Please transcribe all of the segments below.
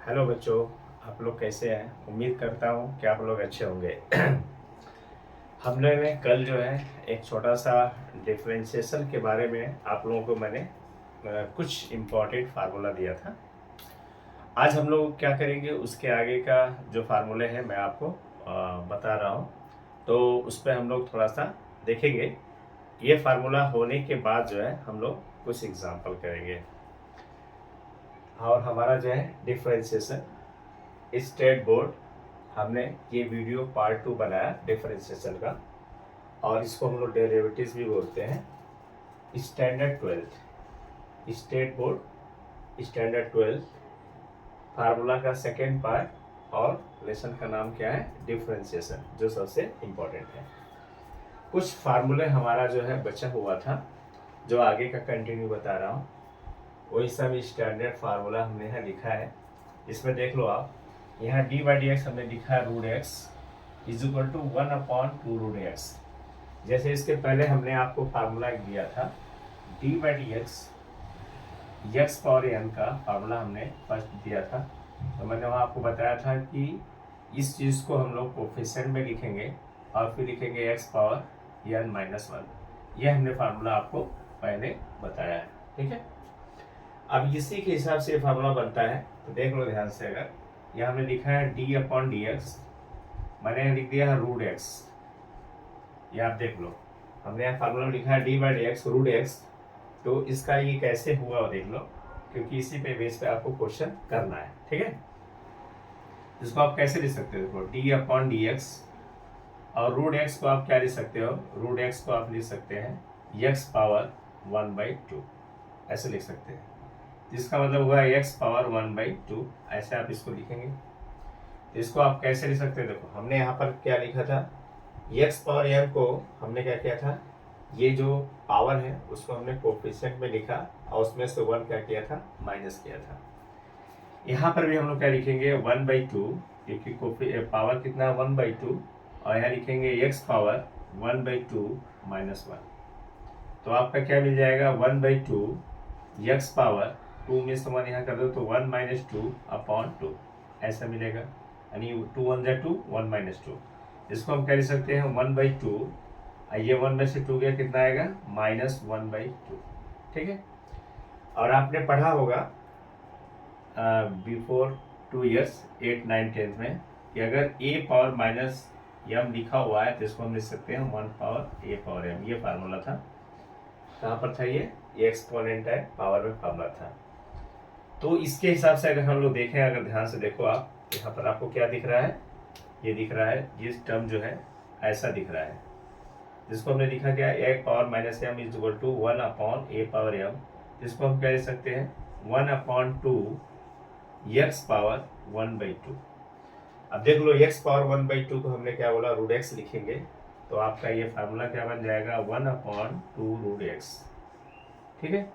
Hello बच्चों, आप लोग कैसे हैं? उम्मीद करता हूँ कि आप लोग अच्छे होंगे। हमने में कल जो है एक छोटा सा डिफरेंशिएशन के बारे में आप लोगों को मैंने कुछ इम्पोर्टेंट फार्मूला दिया था। आज हम लोग क्या करेंगे, उसके आगे का जो फार्मूले हैं मैं आपको बता रहा हूँ, तो उस पर हम लोग थोड़ा सा देखेंगे। ये फार्मूला होने के बाद जो है हम लोग कुछ एग्जाम्पल करेंगे और हमारा जो है डिफरेंशिएशन स्टेट बोर्ड, हमने ये वीडियो पार्ट 2 बनाया डिफरेंशिएशन का, और इसको हम लोग डेरिवेटिव्स भी बोलते हैं। Standard 12th state board standard 12th formula का सेकेंड पार्ट, और लेसन का नाम क्या है? डिफरेंशिएशन, जो सबसे इम्पोर्टेंट है। कुछ फार्मूले हमारा जो है बचा हुआ था, जो आगे का कंटिन्यू बता रहा हूँ। वही सब स्टैंडर्ड फार्मूला हमने यहाँ लिखा है। इसमें देख लो आप, यहाँ डी बाई डी एक्स हमने लिखा है root x is equal to 1/2 root x. जैसे इसके पहले हमने आपको फार्मूला दिया था d by d x, x power n का फार्मूला हमने फर्स्ट दिया था। तो मैंने वहाँ आपको बताया था कि इस चीज़ को हम लोग कोफिशिएंट में लिखेंगे और फिर लिखेंगे एक्स पावर एन माइनस 1। यह हमने फार्मूला आपको पहले बताया है, ठीक है। अब इसी के हिसाब से फार्मूला बनता है, तो देख लो ध्यान से। अगर यहाँ हमने लिखा है डी अपॉन डी एक्स, मैंने यहाँ लिख दिया है रूट एक्स। ये आप देख लो, हमने यहाँ फार्मूला लिखा है d by d x root x. तो इसका ये कैसे हुआ वो देख लो, क्योंकि इसी पे बेस पे आपको क्वेश्चन करना है, ठीक है। इसको आप कैसे लिख सकते हो? देखो, डी अपॉन डी एक्स और रूट एक्स को आप क्या लिख सकते हो? रूट एक्स को आप लिख सकते हैं एक्स पावर 1/2, ऐसे लिख सकते हैं। जिसका मतलब हुआ एक्स पावर 1/2, ऐसे आप इसको लिखेंगे। तो इसको आप कैसे लिख सकते हैं? देखो, हमने यहाँ पर क्या लिखा था, एक्स पावर एन को हमने क्या किया था, ये जो पावर है उसको हमने कोफिशिएंट में लिखा और उसमें से 1 क्या किया था, माइनस किया था। यहाँ पर भी हम लोग क्या लिखेंगे 1/2, क्योंकि पावर कितना है 1/2, और यहाँ लिखेंगे एक्स पावर 1/2 माइनस 1। तो आपका क्या मिल जाएगा 1/2 एक्स पावर 2 में से 1 यहाँ कर दो तो 1 - 2 अपॉन 2 ऐसा मिलेगा। यानी 2 1 जा 2, 1 - 2। इसको हम क्या लिख सकते हैं 1/2, ये 1 में से 2 गया, कितना आएगा -1/2, ठीक है। और आपने पढ़ा होगा बिफोर 2 years 8 9 10th में कि अगर a पावर माइनस m लिखा हुआ है तो इसको हम लिख सकते हैं 1 पावर a पावर m। ये फार्मूला था, कहाँ पर था? ये एक्सपोनेंट है, पावर में फार्मूला था। तो इसके हिसाब से अगर हम लोग देखें, अगर ध्यान से देखो आप, यहाँ पर आपको क्या दिख रहा है? ये दिख रहा है, ये टर्म जो है ऐसा दिख रहा है, जिसको हमने लिखा क्या है, a power minus m is equal to 1 upon a power m। जिसको हम क्या लिख सकते हैं 1/2 एक्स पावर 1/2। अब देख लो, एक्स पावर 1/2 को हमने क्या बोला, रूट एक्स लिखेंगे। तो आपका ये फार्मूला क्या बन जाएगा 1/2 रूट एक्स, ठीक है।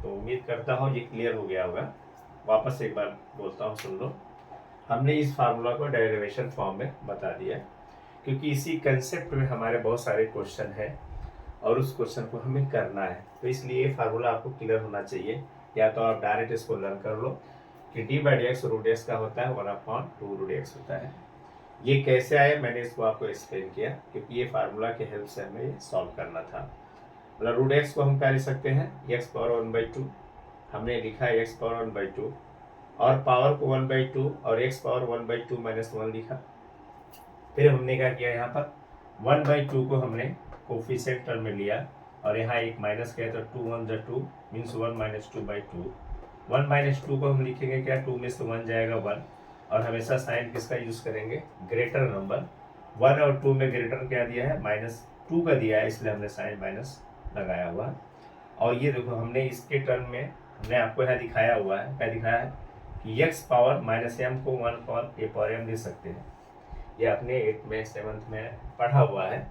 तो उम्मीद करता हूँ ये क्लियर हो गया होगा। वापस एक बार बोलता हूँ, सुन लो। हमने इस फार्मूला को डेरिवेशन फॉर्म में बता दिया, क्योंकि इसी कंसेप्ट में हमारे बहुत सारे क्वेश्चन हैं और उस क्वेश्चन को हमें करना है। तो इसलिए ये फार्मूला आपको क्लियर होना चाहिए। या तो आप डायरेक्ट इसको लर्न कर लो कि d by d x root x का होता है 1/2 रूट एक्स होता है। ये कैसे आए मैंने इसको आपको एक्सप्लेन किया, क्योंकि ये फार्मूला के हेल्प से हमें सॉल्व करना था। मतलब रूट एक्स को हम क्या लिख सकते हैं, एक्स पावर 1/2, हमने लिखा है एक्स पावर 1/2, और पावर को 1/2 और एक्स पावर 1/2 माइनस 1 लिखा। फिर हमने क्या किया, यहाँ पर 1/2 को हमने कोफिशिएंट टर्म में लिया और यहाँ एक माइनस किया, तो 2 1 जा 2 मीन्स 1 - 2/2। 1 - 2 को हम लिखेंगे क्या, 2 में से 1 जाएगा 1, और हमेशा साइन किसका यूज करेंगे, ग्रेटर नंबर। 1 और 2 में ग्रेटर क्या दिया है, -2 का दिया है, इसलिए हमने साइन माइनस लगाया हुआ है। और ये देखो, हमने इसके टर्म में हमने आपको यहाँ दिखाया हुआ है, क्या दिखाया है कि एक्स पावर माइनस एम को 1 पावर ए पावर एम लिख सकते हैं। ये आपने 8th में 7th में पढ़ा हुआ है।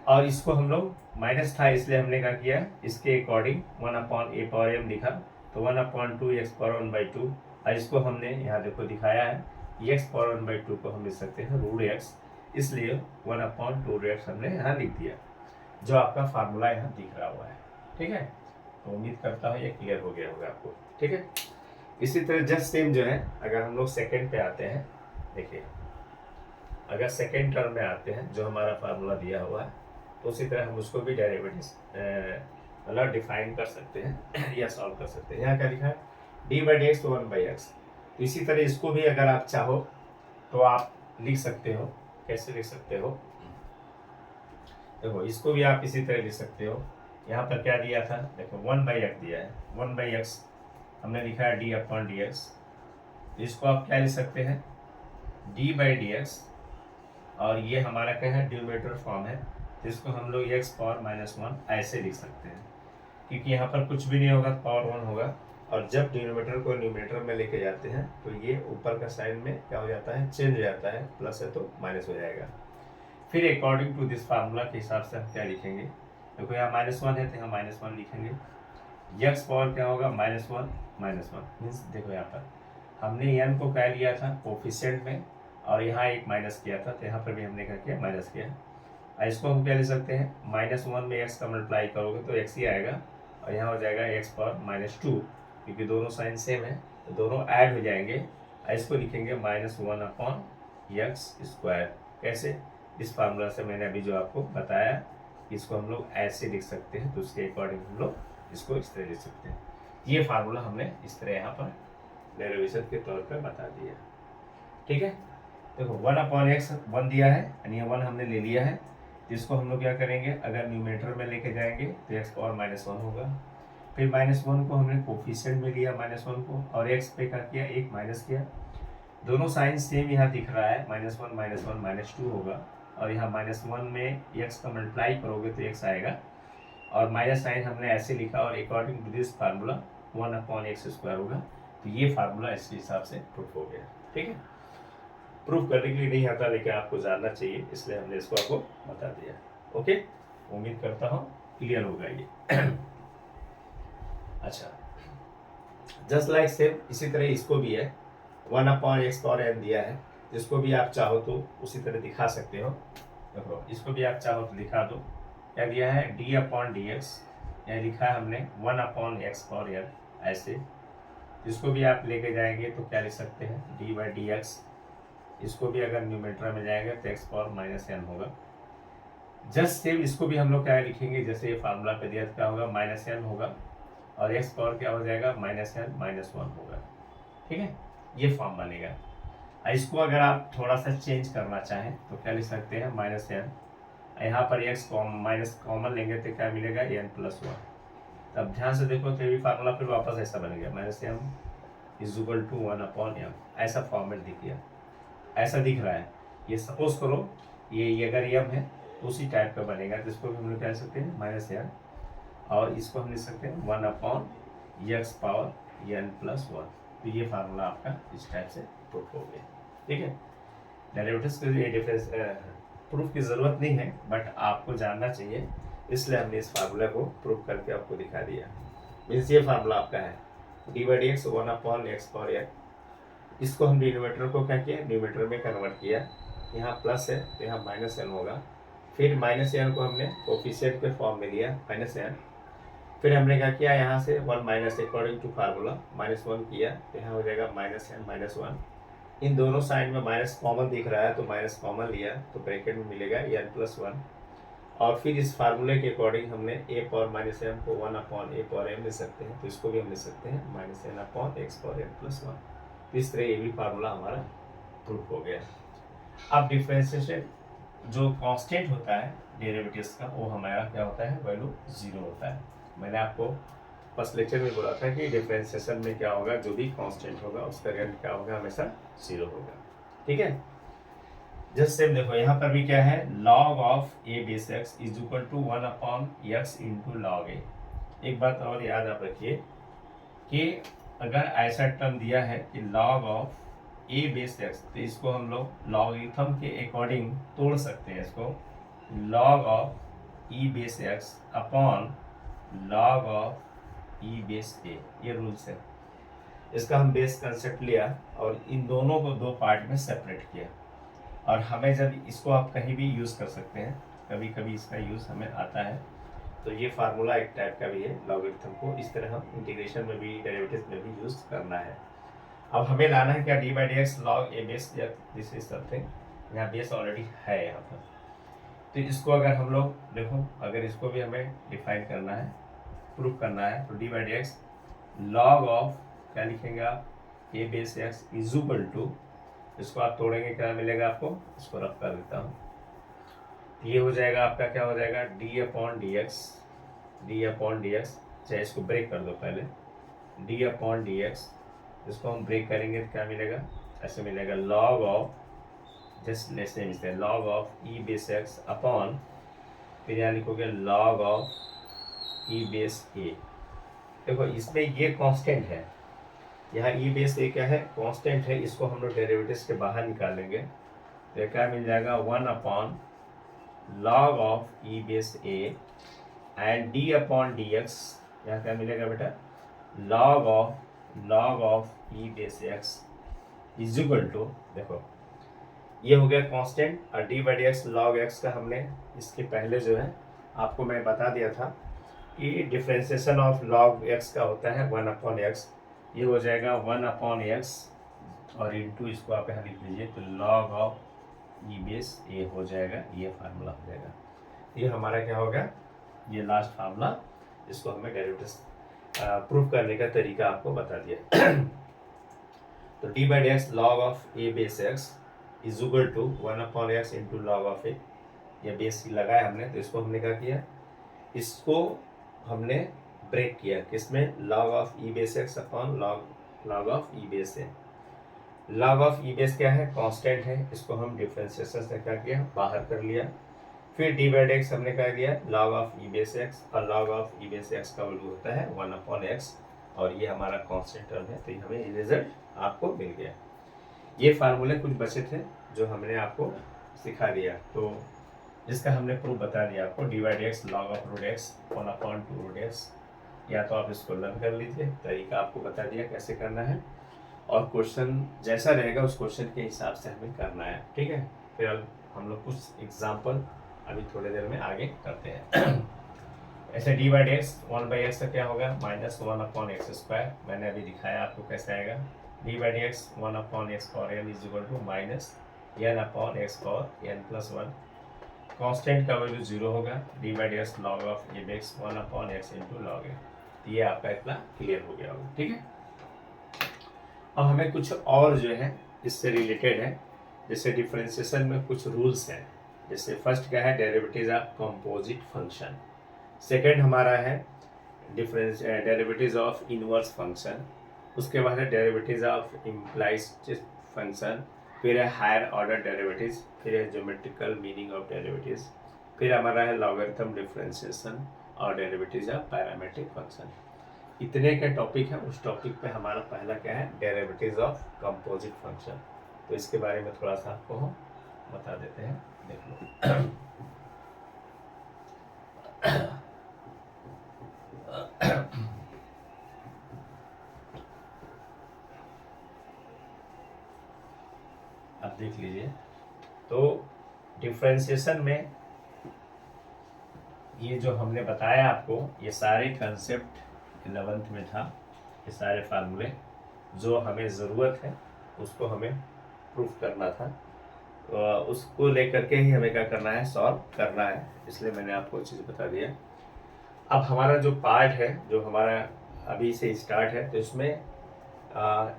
और इसको हम लोग माइनस था इसलिए हमने क्या किया, इसके अकॉर्डिंग 1/a पावर m लिखा, तो 1/2 एक्स पावर 1/2। और इसको हमने यहाँ देखो दिखाया है, एक्स पावर 1/2 को हम लिख सकते हैं रूट एक्स, इसलिए 1/2 रूट एक्स हमने यहाँ लिख दिया, जो आपका फार्मूला यहाँ दिख रहा हुआ है, ठीक है। तो उम्मीद करता हूँ ये क्लियर हो गया होगा आपको, ठीक है। इसी तरह जस्ट सेम जो है, अगर हम लोग सेकेंड पे आते हैं, देखिए अगर सेकेंड टर्म में आते हैं जो हमारा फार्मूला दिया हुआ है, तो उसी तरह हम उसको भी डेरिवेटिव मतलब डिफाइन कर सकते हैं या सॉल्व कर सकते हैं। यहाँ क्या लिखा है, d by d x 1/x। तो इसी तरह इसको भी अगर आप चाहो तो आप लिख सकते हो। कैसे लिख सकते हो, देखो इसको भी आप इसी तरह लिख सकते हो। यहाँ पर क्या दिया था, देखो 1/x दिया है, 1/x हमने लिखा है डी अपॉन डी एक्स। तो इसको आप क्या लिख सकते हैं, डी बाई डी एक्स, और ये हमारा क्या है, डिनोमिनेटर फॉर्म है, जिसको हम लोग एक्स पावर -1 ऐसे लिख सकते हैं, क्योंकि यहाँ पर कुछ भी नहीं होगा, पावर 1 होगा। और जब डिनोमिनेटर को न्यूमिनेटर में लेके जाते हैं तो ये ऊपर का साइन में क्या हो जाता है, चेंज हो जाता है, प्लस है तो माइनस हो जाएगा। फिर अकॉर्डिंग टू दिस फार्मूला के हिसाब से हम क्या लिखेंगे, देखो यहाँ -1 है तो यहाँ -1 लिखेंगे। एक्स पावर क्या होगा, -1 मीन्स देखो यहाँ पर हमने n को क्या लिया था कोफिशिएंट में, और यहाँ एक माइनस किया था, तो यहाँ पर भी हमने क्या किया, माइनस किया। इसको हम क्या ले सकते हैं, -1 में x का मल्टीप्लाई करोगे तो x ही आएगा, और यहाँ हो जाएगा x पावर -2, क्योंकि दोनों साइन सेम है तो दोनों ऐड हो जाएंगे। इसको लिखेंगे -1/x²। कैसे, इस फार्मूला से मैंने अभी जो आपको बताया, इसको हम लोग ऐसे लिख सकते हैं, तो उसके अकॉर्डिंग हम लोग इसको इस तरह लिख सकते हैं। ये फार्मूला हमने इस तरह यहाँ पर डेरिवेशन के तौर पर बता दिया। ठीक है, देखो 1/x 1 दिया है, यानी ये 1 हमने ले लिया है, तो इसको हम लोग क्या करेंगे, अगर न्यूमिनेटर में लेके जाएंगे तो x पावर -1 होगा। फिर -1 को हमने कोफिशिएंट में लिया -1 को, और x पे क्या किया, एक माइनस किया। दोनों साइन सेम यहाँ दिख रहा है, -1 -2 होगा, और यहाँ -1 में x का मल्टीप्लाई करोगे तो x आएगा, और माइनस साइन हमने ऐसे लिखा, और according to this formula 1/x² होगा। तो ये फार्मूला इसके हिसाब से प्रूफ हो गया। ठीक है, प्रूफ करने के लिए नहीं आता, लेकिन आपको जानना चाहिए, इसलिए हमने इसको आपको बता दिया। ओके, उम्मीद करता हूँ क्लियर होगा ये। अच्छा, जस्ट लाइक सेम इसी तरह इसको भी है, 1/x⁴n दिया है, जिसको भी आप चाहो तो उसी तरह दिखा सकते हो। देखो इसको भी आप चाहो तो दिखा दो। क्या दिया है, d/dx, यहाँ लिखा है हमने 1/x⁴n ऐसे। इसको भी आप लेके जाएंगे तो क्या लिख सकते हैं, d/dx। इसको भी अगर न्यूमिनेटर में जाएंगे तो x पावर -n होगा। जस्ट सेम इसको भी हम लोग क्या लिखेंगे, जैसे ये फार्मूला पे दिया क्या होगा, -n होगा, और x पावर क्या हो जाएगा, -n -1 होगा। ठीक है, ये फॉर्म बनेगा। इसको अगर आप थोड़ा सा चेंज करना चाहें तो क्या लिख सकते हैं, -n, यहाँ पर x माइनस कॉमन लेंगे तो क्या मिलेगा, n+1। तब ध्यान से देखो तो ये भी फार्मूला फिर वापस ऐसा बन गया, -m = 1/m, ऐसा फॉर्मेट दिख गया, ऐसा दिख रहा है। ये सपोज करो ये अगर m है तो उसी टाइप का बनेगा, जिसको भी हम लोग कह सकते हैं -n, और इसको हम लिख सकते हैं 1/x⁴n+1। तो ये फार्मूला आपका इस टाइप से प्रूफ हो गया। ठीक है, डेरिवेटिव्स के लिए डिफरेंस प्रूफ की ज़रूरत नहीं है, बट आपको जानना चाहिए, इसलिए हमने इस फार्मूला को प्रूफ करके आपको दिखा दिया। मीन्स ये फार्मूला आपका है, d/dx 1/x⁴n। इसको हम डिनोमिनेटर को क्या किया, न्यूमिनेटर में कन्वर्ट किया, यहाँ प्लस है तो यहाँ -n होगा। फिर -n को हमने कोफिशिएंट के फॉर्म में लिया, -n। फिर हमने क्या किया, यहाँ से 1 अकॉर्डिंग टू फार्मूला -1 किया, तो यहाँ हो जाएगा -n -1। इन दोनों साइड में माइनस कॉमन दिख रहा है तो माइनस कॉमन लिया, तो ब्रैकेट में मिलेगा n+1। और फिर इस फार्मूले के अकॉर्डिंग हमने a पावर -m को 1/a⁴m लिख सकते हैं, तो इसको भी हम लिख सकते हैं -n/x⁴n+1। इस तरह ये भी फार्मूला हमारा प्रूफ हो गया। अब डिफरेंशिएशन जो कांस्टेंट होता है डेरिवेटिव्स का, वो हमारा क्या होता है, वैल्यू 0 होता है। मैंने आपको फर्स्ट लेक्चर में बोला था कि डिफरेंशिएशन में क्या होगा, जो भी कांस्टेंट होगा उसका वैल्यू क्या होगा, हमेशा 0 होगा। ठीक है, जस्ट सेम देखो यहाँ पर भी क्या है, log of a base x = 1/x × log a। एक बात और याद आप रखिए कि अगर ऐसा टर्म दिया है कि log of a base x, तो इसको हम लोग लॉगरिथम के अकॉर्डिंग तोड़ सकते हैं। इसको log of e base x upon log of e base a, ये रूल्स है। इसका हम बेस कंसेप्ट लिया और इन दोनों को दो पार्ट में सेपरेट किया, और हमें जब इसको आप कहीं भी यूज़ कर सकते हैं, कभी कभी इसका यूज़ हमें आता है। तो ये फार्मूला एक टाइप का भी है, लॉगरिथम को इस तरह हम इंटीग्रेशन में भी, डेरिवेटिव में भी यूज़ करना है। अब हमें लाना है क्या, D by d x log A base, this is something, यहाँ बेस ऑलरेडी है यहाँ पर। तो इसको अगर हम लोग देखो, अगर इसको भी हमें डिफाइन करना है, प्रूफ करना है, तो d by d x log of, क्या लिखेंगे आप, a base x is equal to, इसको आप तोड़ेंगे क्या मिलेगा आपको, इसको रफ कर देता हूँ, ये हो जाएगा आपका, क्या हो जाएगा, D upon D x, D upon D x, चाहे इसको ब्रेक कर दो पहले, डी अपॉन डी एक्स, इसको हम ब्रेक करेंगे तो क्या मिलेगा, ऐसे मिलेगा log of, just let's name is log of e base x upon, फिर यहाँ लिखोगे लॉग ऑफ ई बेस ए। देखो इसमें ये कांस्टेंट है, यहाँ ई बेस ए क्या है, कांस्टेंट है, इसको हम लोग डेरिवेटिव्स के बाहर निकालेंगे तो क्या मिल जाएगा, 1 upon log of e base a and d upon D x, यहाँ क्या मिलेगा बेटा, log of e base x is equal to, देखो ये हो गया कांस्टेंट, और d by d x log x का हमने इसके पहले जो है आपको मैं बता दिया था कि डिफ्रेंसिएशन ऑफ लॉग एक्स का होता है 1 अपॉन एक्स, ये हो जाएगा 1 अपॉन एक्स और इंटू इसको आप यहाँ लिख लीजिए, तो लॉग ऑफ ई बेस ए हो जाएगा, ये फार्मूला हो जाएगा, ये हमारा क्या होगा, ये लास्ट फार्मूला, इसको हमें डेरिवेटिव्स प्रूव करने का तरीका आपको बता दिया। तो d by d x log of a base x is equal to 1 upon x into log of a, ये बेस लगाया हमने, तो इसको हमने क्या किया, इसको हमने ब्रेक किया किसमें, log of e base x upon log of e base A. Log of e base क्या है, कांस्टेंट है, इसको हम डिफरेंशिएशन से क्या किया, बाहर कर लिया, फिर डी बाई डी एक्स हमने क्या किया, log of e base x, और log of e base x का वैल्यू होता है 1 अपॉन एक्स, और ये हमारा कांस्टेंट टर्म है, तो हमें रिजल्ट आपको मिल गया। ये फार्मूले कुछ बचे थे जो हमने आपको सिखा दिया, तो जिसका हमने प्रूफ बता दिया आपको, d by d x log of root x 1 upon 2 root x, या तो आप इसको लर्न कर लीजिए, तरीका आपको बता दिया कैसे करना है, और क्वेश्चन जैसा रहेगा उस क्वेश्चन के हिसाब से हमें करना है, ठीक है। फिर हम लोग कुछ एग्जाम्पल अभी थोड़ी देर में आगे करते हैं। ऐसे D by d x 1 by x का क्या होगा, -1 अपॉन एक्स स्क्वायर, मैंने अभी दिखाया आपको कैसे आएगा, d by d x 1 upon x power n is equal to minus n upon x power n plus 1, constant का वैल्यू 0 होगा, d by d x log of a x 1 upon x into log a, ये आपका इतना clear हो गया होगा, ठीक है। अब हमें कुछ और जो है इससे रिलेटेड है, जैसे डिफरेंशिएशन में कुछ रूल्स हैं, जैसे फर्स्ट क्या है, derivatives of composite function, second हमारा है डेरिवेटिव्स ऑफ इनवर्स फंक्शन, उसके बाद है डेरिवेटिव्स ऑफ इम्प्लाइड फंक्शन, फिर है हायर ऑर्डर डेरिवेटिव्स, फिर है ज्योमेट्रिकल मीनिंग ऑफ डेरिवेटिव्स, फिर हमारा है लॉगरिथम डिफरेंशिएशन और डेरिवेटिव्स ऑफ पैरामीट्रिक फंक्शन। इतने के टॉपिक है, उस टॉपिक पे हमारा पहला क्या है, डेरिवेटिव्स ऑफ कंपोजिट फंक्शन, तो इसके बारे में थोड़ा सा आपको हम बता देते हैं, देख लो। आप देख लीजिए, तो डिफरेंशिएशन में ये जो हमने बताया आपको, ये सारे कंसेप्ट 11th में था, ये सारे फार्मूले जो हमें ज़रूरत है उसको हमें प्रूफ करना था, तो उसको लेकर के ही हमें क्या करना है, सॉल्व करना है, इसलिए मैंने आपको चीज़ बता दिया। अब हमारा जो पार्ट है, जो हमारा अभी से स्टार्ट है, तो इसमें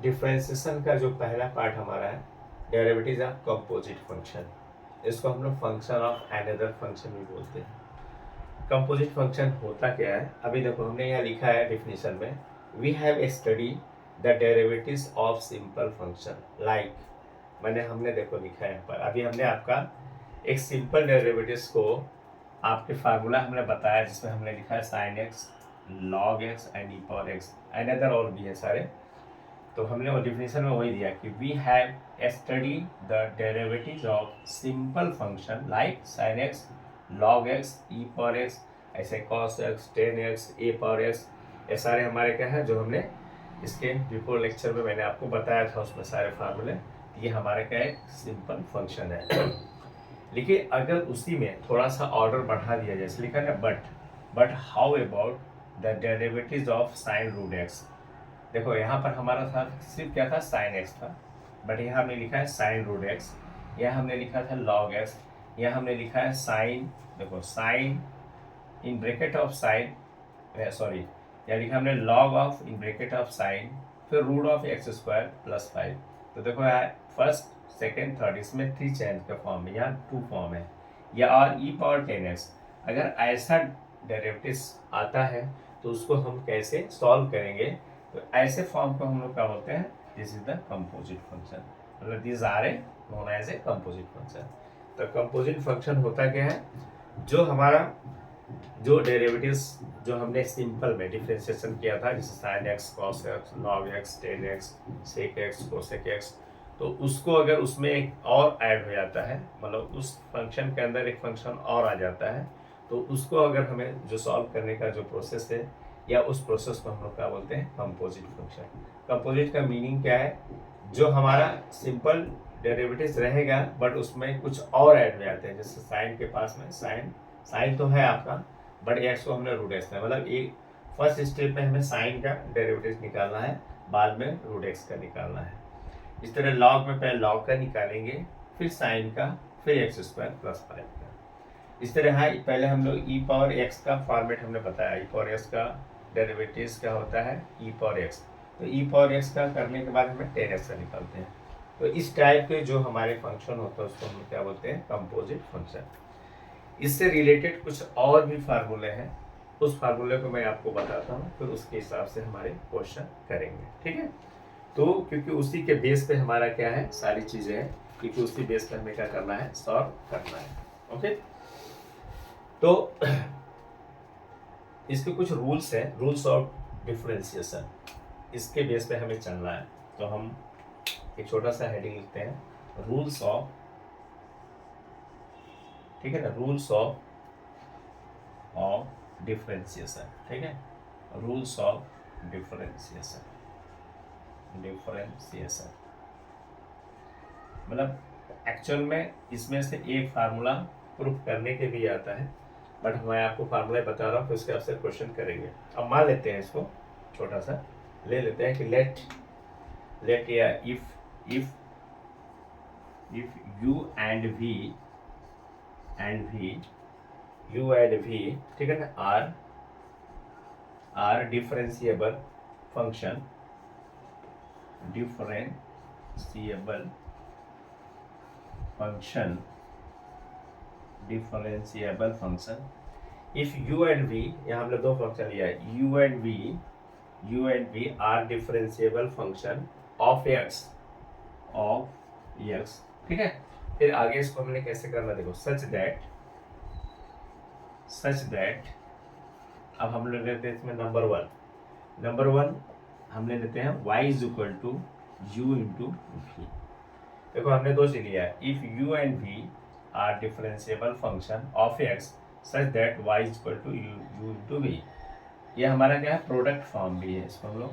डिफरेंशिएशन का जो पहला पार्ट हमारा है, डेरिवेटिव्स ऑफ कंपोजिट फंक्शन, इसको हम लोग फंक्शन ऑफ अनदर फंक्शन भी बोलते हैं। कंपोजिट फंक्शन होता क्या है, अभी देखो हमने यहाँ लिखा है डिफिनीशन में, we have study the derivatives of simple function like, हमने देखो लिखा है यहाँ पर, अभी हमने आपका एक सिंपल डेरिवेटिव्स को आपके फार्मूला हमने बताया, जिसमें हमने लिखा है sign x log x and E power x, another और भी है सारे, तो हमने वो डिफिनीशन में वही दिया कि we have study the derivatives of simple function like sine x log x e power x, ऐसे cos x tan x a power x, ये सारे हमारे क्या है, जो हमने इसके बिफोर लेक्चर में मैंने आपको बताया था, उसमें सारे फार्मूले, ये हमारा क्या है, सिंपल फंक्शन है। लेकिन अगर उसी में थोड़ा सा ऑर्डर बढ़ा दिया, जैसे लिखा है but how about the derivatives of sine root x, देखो यहाँ पर हमारा था सिर्फ क्या था साइन एक्स था, बट यहाँ हमने लिखा है साइन रूट एक्स, यहाँ हमने लिखा था लॉग एक्स, यहाँ हमने लिखा है साइन, देखो sine in bracket of sine, sorry यहाँ लिखा हमने log of in bracket of sine फिर root of x square plus 5। तो देखो यार फर्स्ट सेकेंड थर्ड इसमें 3 चेंज का फॉर्म है, यहाँ 2 फॉर्म है, या और ई पावर 10x। अगर ऐसा डेरिवेटिव्स आता है तो उसको हम कैसे सॉल्व करेंगे, तो ऐसे फॉर्म को हम लोग क्या बोलते हैं, this is the composite function, मतलब this are a known as a composite function. तो कंपोजिट फंक्शन होता क्या है, जो हमारा जो डेरिवेटिव्स जो हमने सिंपल में डिफरेंशिएशन किया था, जैसे sine x cos x log x tan x sec x cosec x, तो उसको अगर उसमें एक और ऐड हो जाता है, मतलब उस फंक्शन के अंदर एक फंक्शन और आ जाता है, तो उसको अगर हमें जो सॉल्व करने का जो प्रोसेस है, या उस प्रोसेस को हम लोग क्या बोलते हैं, कंपोजिट फंक्शन। कंपोजिट का मीनिंग क्या है, जो हमारा सिंपल डेरिवेटिव्स रहेगा बट उसमें कुछ और ऐड हो जाते हैं, जैसे साइन के पास में साइन साइन तो है आपका, बट एक्स को हमने रूट एक्स है, मतलब एक फर्स्ट स्टेप में हमें साइन का डेरिवेटिव निकालना है, बाद में रूट एक्स का निकालना है। इस तरह लॉग में पहले लॉग का निकालेंगे, फिर साइन का, फिर एक्स स्क्वायर प्लस 5 का। इस तरह है, पहले हम लोग ई पावर एक्स का फॉर्मेट हमने बताया, ई पावर एक्स का डेरिवेटिव्स क्या होता है, ई पावर एक्स। तो ई पावर एक्स का करने के बाद हमें 10x का निकालते हैं। तो इस टाइप के जो हमारे फंक्शन होता है उसको हम क्या बोलते हैं, कंपोजिट फंक्शन। इससे रिलेटेड कुछ और भी फार्मूले हैं, उस फार्मूले को मैं आपको बताता हूँ, फिर उसके हिसाब से हमारे क्वेश्चन करेंगे, ठीक है। तो क्योंकि उसी के बेस पे हमारा क्या है, सारी चीजें हैं, क्योंकि उसी बेस पे हमें क्या करना है, सॉल्व करना है। ओके, तो इसके कुछ रूल्स हैं, रूल्स ऑफ डिफरेंशिएशन, इसके बेस पे हमें चलना है। तो हम एक छोटा सा हेडिंग लिखते हैं, रूल्स ऑफ, ठीक है ना, रूल्स ऑफ डिफरेंशिएशन, ठीक है, रूल्स ऑफ डिफरेंशिएशन। डिफरेंशिएशन मतलब एक्चुअल में इसमें से एक फार्मूला प्रूफ करने के भी आता है, बट मैं आपको फार्मूला बता रहा हूँ, फिर उसके आपसे क्वेश्चन करेंगे। अब मान लेते हैं, इसको छोटा सा ले लेते हैं कि लेट या if u and v u and v, ठीक है ना, are differentiable function, differentiable function if u and v, यहाँ हमने दो फंक्शन लिया है, u and v are differentiable function of x, ठीक है। फिर आगे इसको हमने कैसे करना, देखो, सच दैट अब हम लोग लेते हैं इसमें नंबर वन हमने लेते हैं y is equal to u into v. देखो हमने दो चीज लिया है, if u and v are differentiable function of x such that y is equal to u into v. ये हमारा क्या है, प्रोडक्ट फॉर्म भी है, इसको हम लोग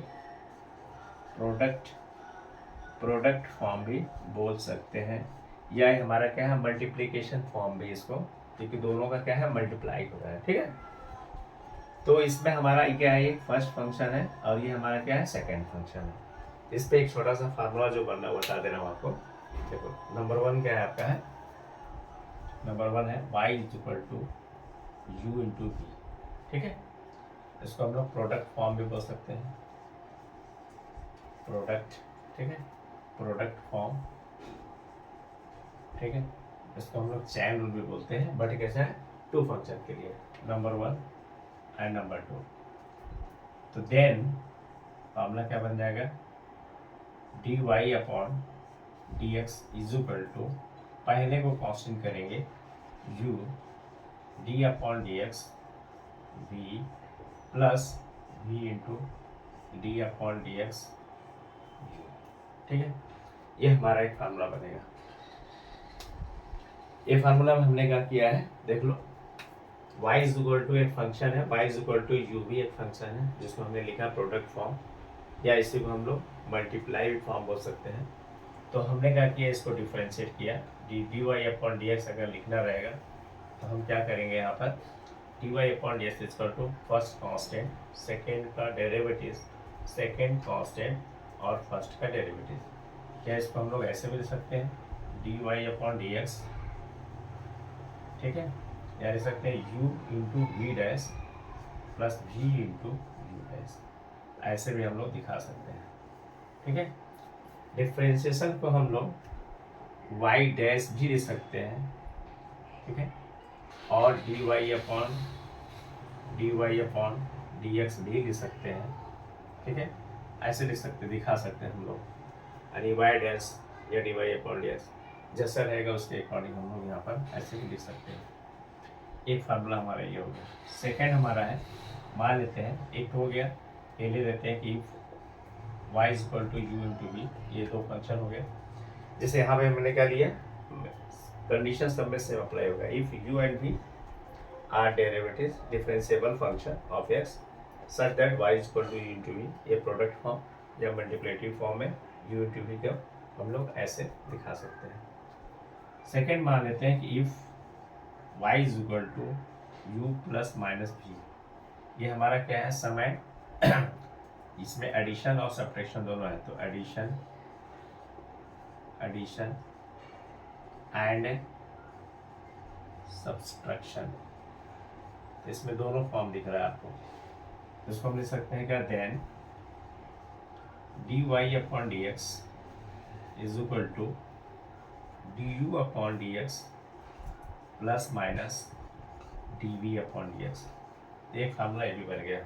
प्रोडक्ट फॉर्म भी बोल सकते हैं, या हमारा क्या है, मल्टीप्लिकेशन फॉर्म भी इसको, क्योंकि दोनों का क्या है, मल्टीप्लाई हो रहा है, ठीक है। तो इसमें हमारा क्या है, एक फर्स्ट फंक्शन है और ये हमारा क्या है, सेकंड फंक्शन है। इस पे एक छोटा सा फार्मूला जो बनना है बता दे रहा हूँ आपको। देखो नंबर वन क्या है आपका, है नंबर वन है y is equal to u into v, ठीक है। इसको हम लोग प्रोडक्ट फॉर्म भी बोल सकते हैं, प्रोडक्ट, ठीक है, प्रोडक्ट फॉर्म, ठीक है। इसको हम लोग चैन रूल भी बोलते हैं, बट कैसा है, टू फंक्शन के लिए, number one and number two. तो देन फॉर्मूला क्या बन जाएगा, dy अपॉन dx इज इक्वल टू, पहले को कांस्टेंट करेंगे, u d upon dx v plus v into d upon dx, ठीक है। ये हमारा एक फार्मूला बनेगा। ये फार्मूला में हमने क्या किया है, देख लो, y इज इक्वल टू एक फंक्शन है, y is equal to u भी एक फंक्शन है, जिसको हमने लिखा प्रोडक्ट फॉर्म, या इसी को हम लोग मल्टीप्लाई फॉर्म बोल सकते हैं। तो हमने क्या किया, इसको डिफरेंशिएट किया, d Y upon D x अगर लिखना रहेगा तो हम क्या करेंगे, यहाँ पर d Y upon D x equal to first constant, second का डेरिवेटिव सेकेंड कांस्टेंट और फर्स्ट का डेरिवेटिव। क्या इसको हम लोग ऐसे भी लिख सकते हैं, D Y upon D x, ठीक है, या लिख सकते हैं u into v dash plus v into u dash, ऐसे भी हम लोग दिखा सकते हैं, ठीक है। डिफ्रेंशिएशन को हम लोग y डैश भी लिख सकते हैं, ठीक है, और dy अपॉन dx भी लिख सकते हैं, ठीक है, ऐसे लिख सकते, दिखा सकते हैं हम लोग, यानी y डैश या dy अपॉन dx जैसा रहेगा उसके अकॉर्डिंग हम लोग यहाँ पर ऐसे भी लिख सकते हैं। एक फार्मूला हमारा ये हो गया। सेकेंड हमारा है, मान लेते हैं एक हो गया, ये ले लेते हैं कि y is equal to u into v, ये दो फंक्शन हो गए। जैसे यहाँ पे मैंने क्या लिया, कंडीशन सब में सेम अप्लाई होगा, if u and v are derivatives differentiable function of x such that y is equal to u into v, ये प्रोडक्ट फॉर्म या मल्टीप्लेटिव फॉर्म में u इंटू वी का हम लोग ऐसे दिखा सकते हैं। सेकेंड मान लेते हैं कि if y is equal to u plus minus v, ये हमारा क्या है, समय इसमें एडिशन और सब्ट्रैक्शन दोनों है, तो एडिशन एंड सब्ट्रैक्शन, इसमें दोनों फॉर्म दिख रहा है आपको, इसको हम लिख सकते हैं क्या, then d Y upon D x is equal to D you upon D x plus minus d we upon D x. एक फार्मूला ये भी बन गया।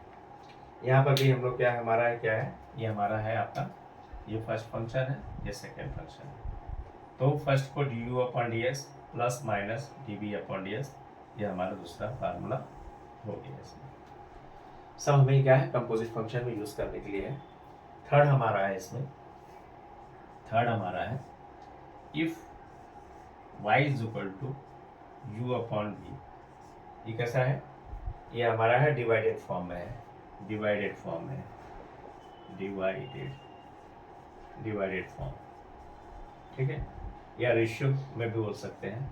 यहाँ पर भी हम लोग क्या है, हमारा है क्या है, ये हमारा है आपका, ये फर्स्ट फंक्शन है, ये सेकेंड फंक्शन है, तो फर्स्ट को d you upon D x plus minus d we upon D x, ये हमारा दूसरा फार्मूला हो गया। इसमें सब हमें क्या है, कंपोजिट फंक्शन में यूज़ करने के लिए है। थर्ड हमारा है, इसमें थर्ड हमारा है, if y is equal to u upon v, ये कैसा है, ये हमारा है डिवाइडेड फॉर्म में है, डिवाइडेड फॉर्म में, डिवाइडेड फॉर्म, ठीक है, या रेशियो में भी बोल सकते हैं।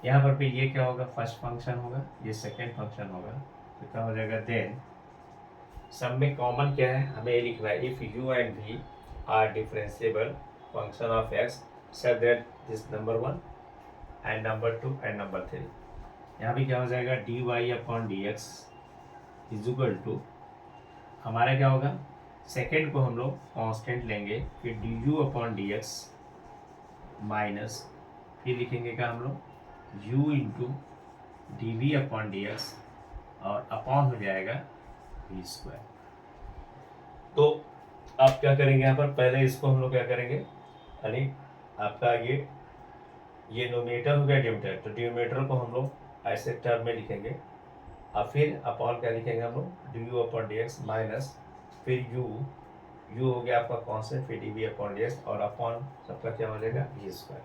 यहाँ पर भी ये क्या होगा, फर्स्ट फंक्शन होगा, ये सेकेंड फंक्शन होगा, तो क्या हो जाएगा, देन सब में कॉमन क्या है, हमें ये लिखना है, if u and v are differentiable function of x such that this number 1 and number 2 and number 3। यहाँ भी क्या हो जाएगा, d Y upon D x is equal to, हमारा क्या होगा, सेकेंड को हम लोग कांस्टेंट लेंगे, फिर d you upon D x minus, फिर लिखेंगे क्या हम लोग, u into D we upon D x, और अपॉन हो जाएगा वी स्क्वायर। तो आप क्या करेंगे, यहाँ पर पहले इसको हम लोग क्या करेंगे, यानी आपका ये नोमिनेटर हो गया डिनोमिनेटर, तो डिनोमिनेटर को हम लोग ऐसे टर्म में लिखेंगे, और फिर अपॉन क्या लिखेंगे हम लोग, d you upon D x minus, फिर यू हो गया आपका कॉन्स्टेंट, फिर d we upon D x, और अपॉन सबका क्या हो जाएगा, वी स्क्वायर।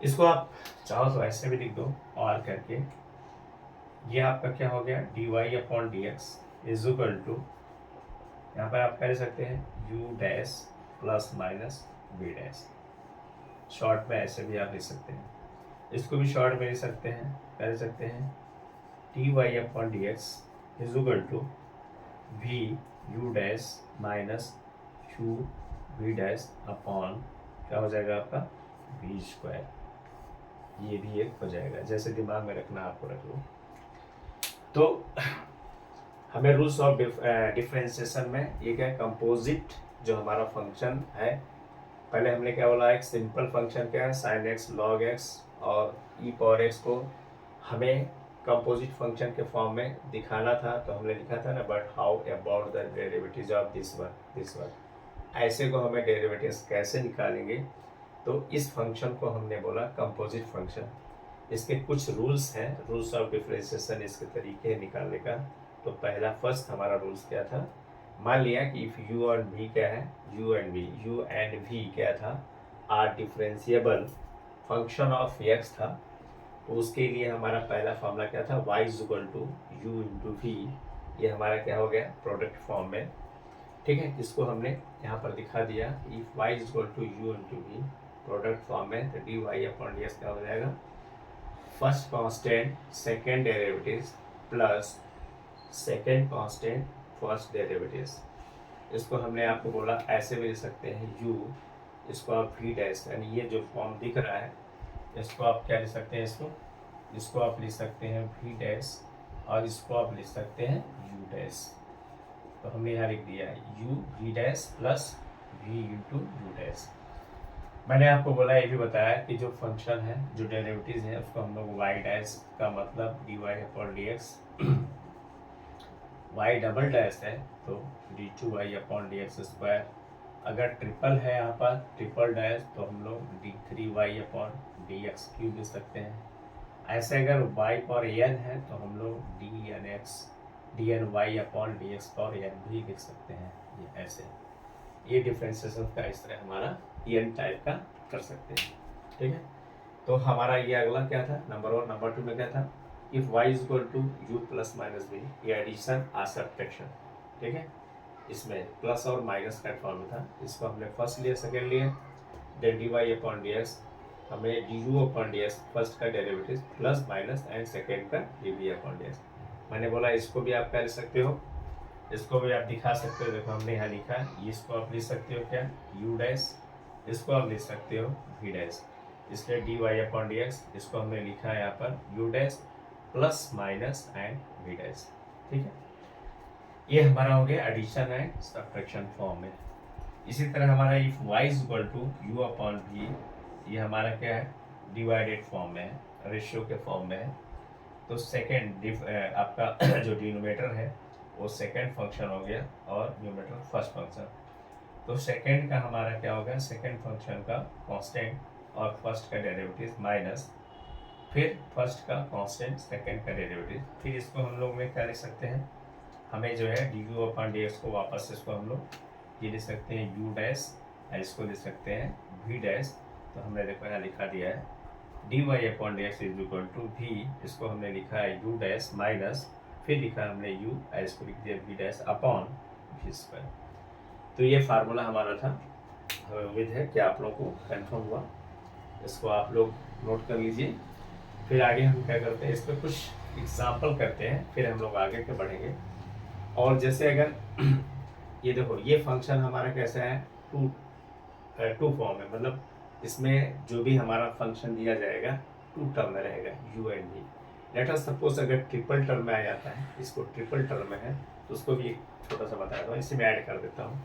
इसको आप चाहो तो ऐसे भी लिख दो और करके, ये आपका क्या हो गया, d Y upon D x is equal to, यहाँ पर आप कह सकते हैं u dash plus minus v dash, short में ऐसे भी आप लिख सकते हैं। इसको भी शॉर्ट में लिख सकते हैं, कह सकते हैं d y upon D x is equal to v u dash minus u v dash upon क्या हो जाएगा आपका, वी स्क्वायर। ये भी एक हो जाएगा, जैसे दिमाग में रखना आपको रख लो। तो हमें रूल्स ऑफ डिफरेंशिएशन में ये क्या है, कंपोजिट जो हमारा फंक्शन है, पहले हमने क्या बोला, एक सिंपल फंक्शन क्या है, साइन एक्स लॉग एक्स और ई पावर एक्स को हमें कंपोजिट फंक्शन के फॉर्म में दिखाना था, तो हमने लिखा था ना, but how about the derivatives of this one, ऐसे को हमें डेरिवेटिव्स कैसे निकालेंगे, तो इस फंक्शन को हमने बोला कंपोजिट फंक्शन। इसके कुछ रूल्स हैं, रूल्स ऑफ डिफरेंशिएशन, इसके तरीके निकालने का। तो पहला फर्स्ट हमारा रूल्स क्या था, मान लिया कि इफ़ यू और वी क्या है, यू एंड वी क्या था, are differentiable function of x था, तो उसके लिए हमारा पहला फॉर्मूला क्या था, y is equal to u into v, ये हमारा क्या हो गया, प्रोडक्ट फॉर्म में, ठीक है। इसको हमने यहाँ पर दिखा दिया, if y is equal to u into v product form में, तो d Y upon D x क्या हो जाएगा, first constant second derivatives plus second constant first derivatives, इसको हमने आपको बोला ऐसे भी लिख सकते हैं u, इसको आप v डैश, यानी ये जो फॉर्म दिख रहा है इसको आप क्या लिख सकते हैं, इसको आप लिख सकते हैं v डैश, और इसको आप लिख सकते हैं u डैश। तो हमने यहाँ लिख दिया u v dash plus v into u dash. मैंने आपको बोला, ये भी बताया कि जो फंक्शन है, जो डेरिवेटिव है, उसको हम लोग y डैश का मतलब dy अपॉन dx, y डबल डैश है तो d2y अपॉन dx स्क्वायर, अगर ट्रिपल है यहाँ पर ट्रिपल डैश तो हम लोग d3y अपॉन dx क्यूब लिख सकते हैं। ऐसे अगर y पर n है तो हम लोग dny अपॉन dx पर n भी लिख सकते हैं। ये ऐसे, ये डिफरेंशिएशन का इस तरह हमारा n टाइप का कर सकते हैं। ठीक है, तो हमारा ये अगला क्या था, नंबर 1। नंबर 2 में क्या था, if y is equal to u plus minus b, ये एडिशन और सब्ट्रैक्शन। ठीक है, इसमें प्लस और माइनस का फॉर्म था, इसको हमने फर्स्ट लिया, सेकेंड लिया, देन dy अपॉन dx, हमें du अपॉन dx फर्स्ट का derivative plus minus and second का dv अपॉन dx। मैंने बोला इसको भी आप क्या लिख सकते हो, इसको भी आप दिखा सकते हो। देखो हमने यहाँ लिखा है, इसको आप लिख सकते हो क्या, u डैश, इसको आप लिख सकते हो v डैश, इसलिए dy अपॉन dx, इसको हमने लिखा है यहाँ पर u dash plus minus and v dash. ठीक है, ये हमारा हो गया एडिशन एंड सब्ट्रैक्शन फॉर्म में। इसी तरह हमारा if y is equal to u upon v, ये हमारा क्या है, डिवाइडेड फॉर्म में है, रेशियो के फॉर्म में है। तो सेकेंड आपका जो डिनोमिनेटर है वो सेकेंड फंक्शन हो गया और न्यूमरेटर फर्स्ट फंक्शन। तो सेकेंड का हमारा क्या होगा, सेकेंड फंक्शन का कांस्टेंट और फर्स्ट का डेरिवेटिव माइनस फिर फर्स्ट का कांस्टेंट सेकेंड का डेरिवेटिव। फिर इसको हम लोग में क्या लिख सकते हैं, हमें जो है d you upon D x को वापस इसको हम लोग ये लिख सकते हैं यू डैश, इसको लिख सकते हैं वी डैश। तो हमने देखो यहाँ लिखा दिया है d Y upon D x is equal to v, इसको हमने लिखा है यू डैश माइनस फिर लिखा हमने यू, इसको लिख दिया v dash upon v square. तो ये फार्मूला हमारा था, हमें उम्मीद है कि आप लोगों को कंफर्म हुआ। इसको आप लोग नोट कर लीजिए। फिर आगे हम क्या करते हैं, इस पर कुछ एग्जाम्पल करते हैं, फिर हम लोग आगे के बढ़ेंगे। और जैसे अगर ये देखो, ये फंक्शन हमारा कैसा है, टू फॉर्म है, मतलब इसमें जो भी हमारा फंक्शन दिया जाएगा टू टर्म में रहेगा, u and v. Let us suppose अगर ट्रिपल टर्म में आ जाता है, इसको ट्रिपल टर्म में है तो उसको भी एक छोटा सा बताया था, इसी में ऐड कर देता हूँ।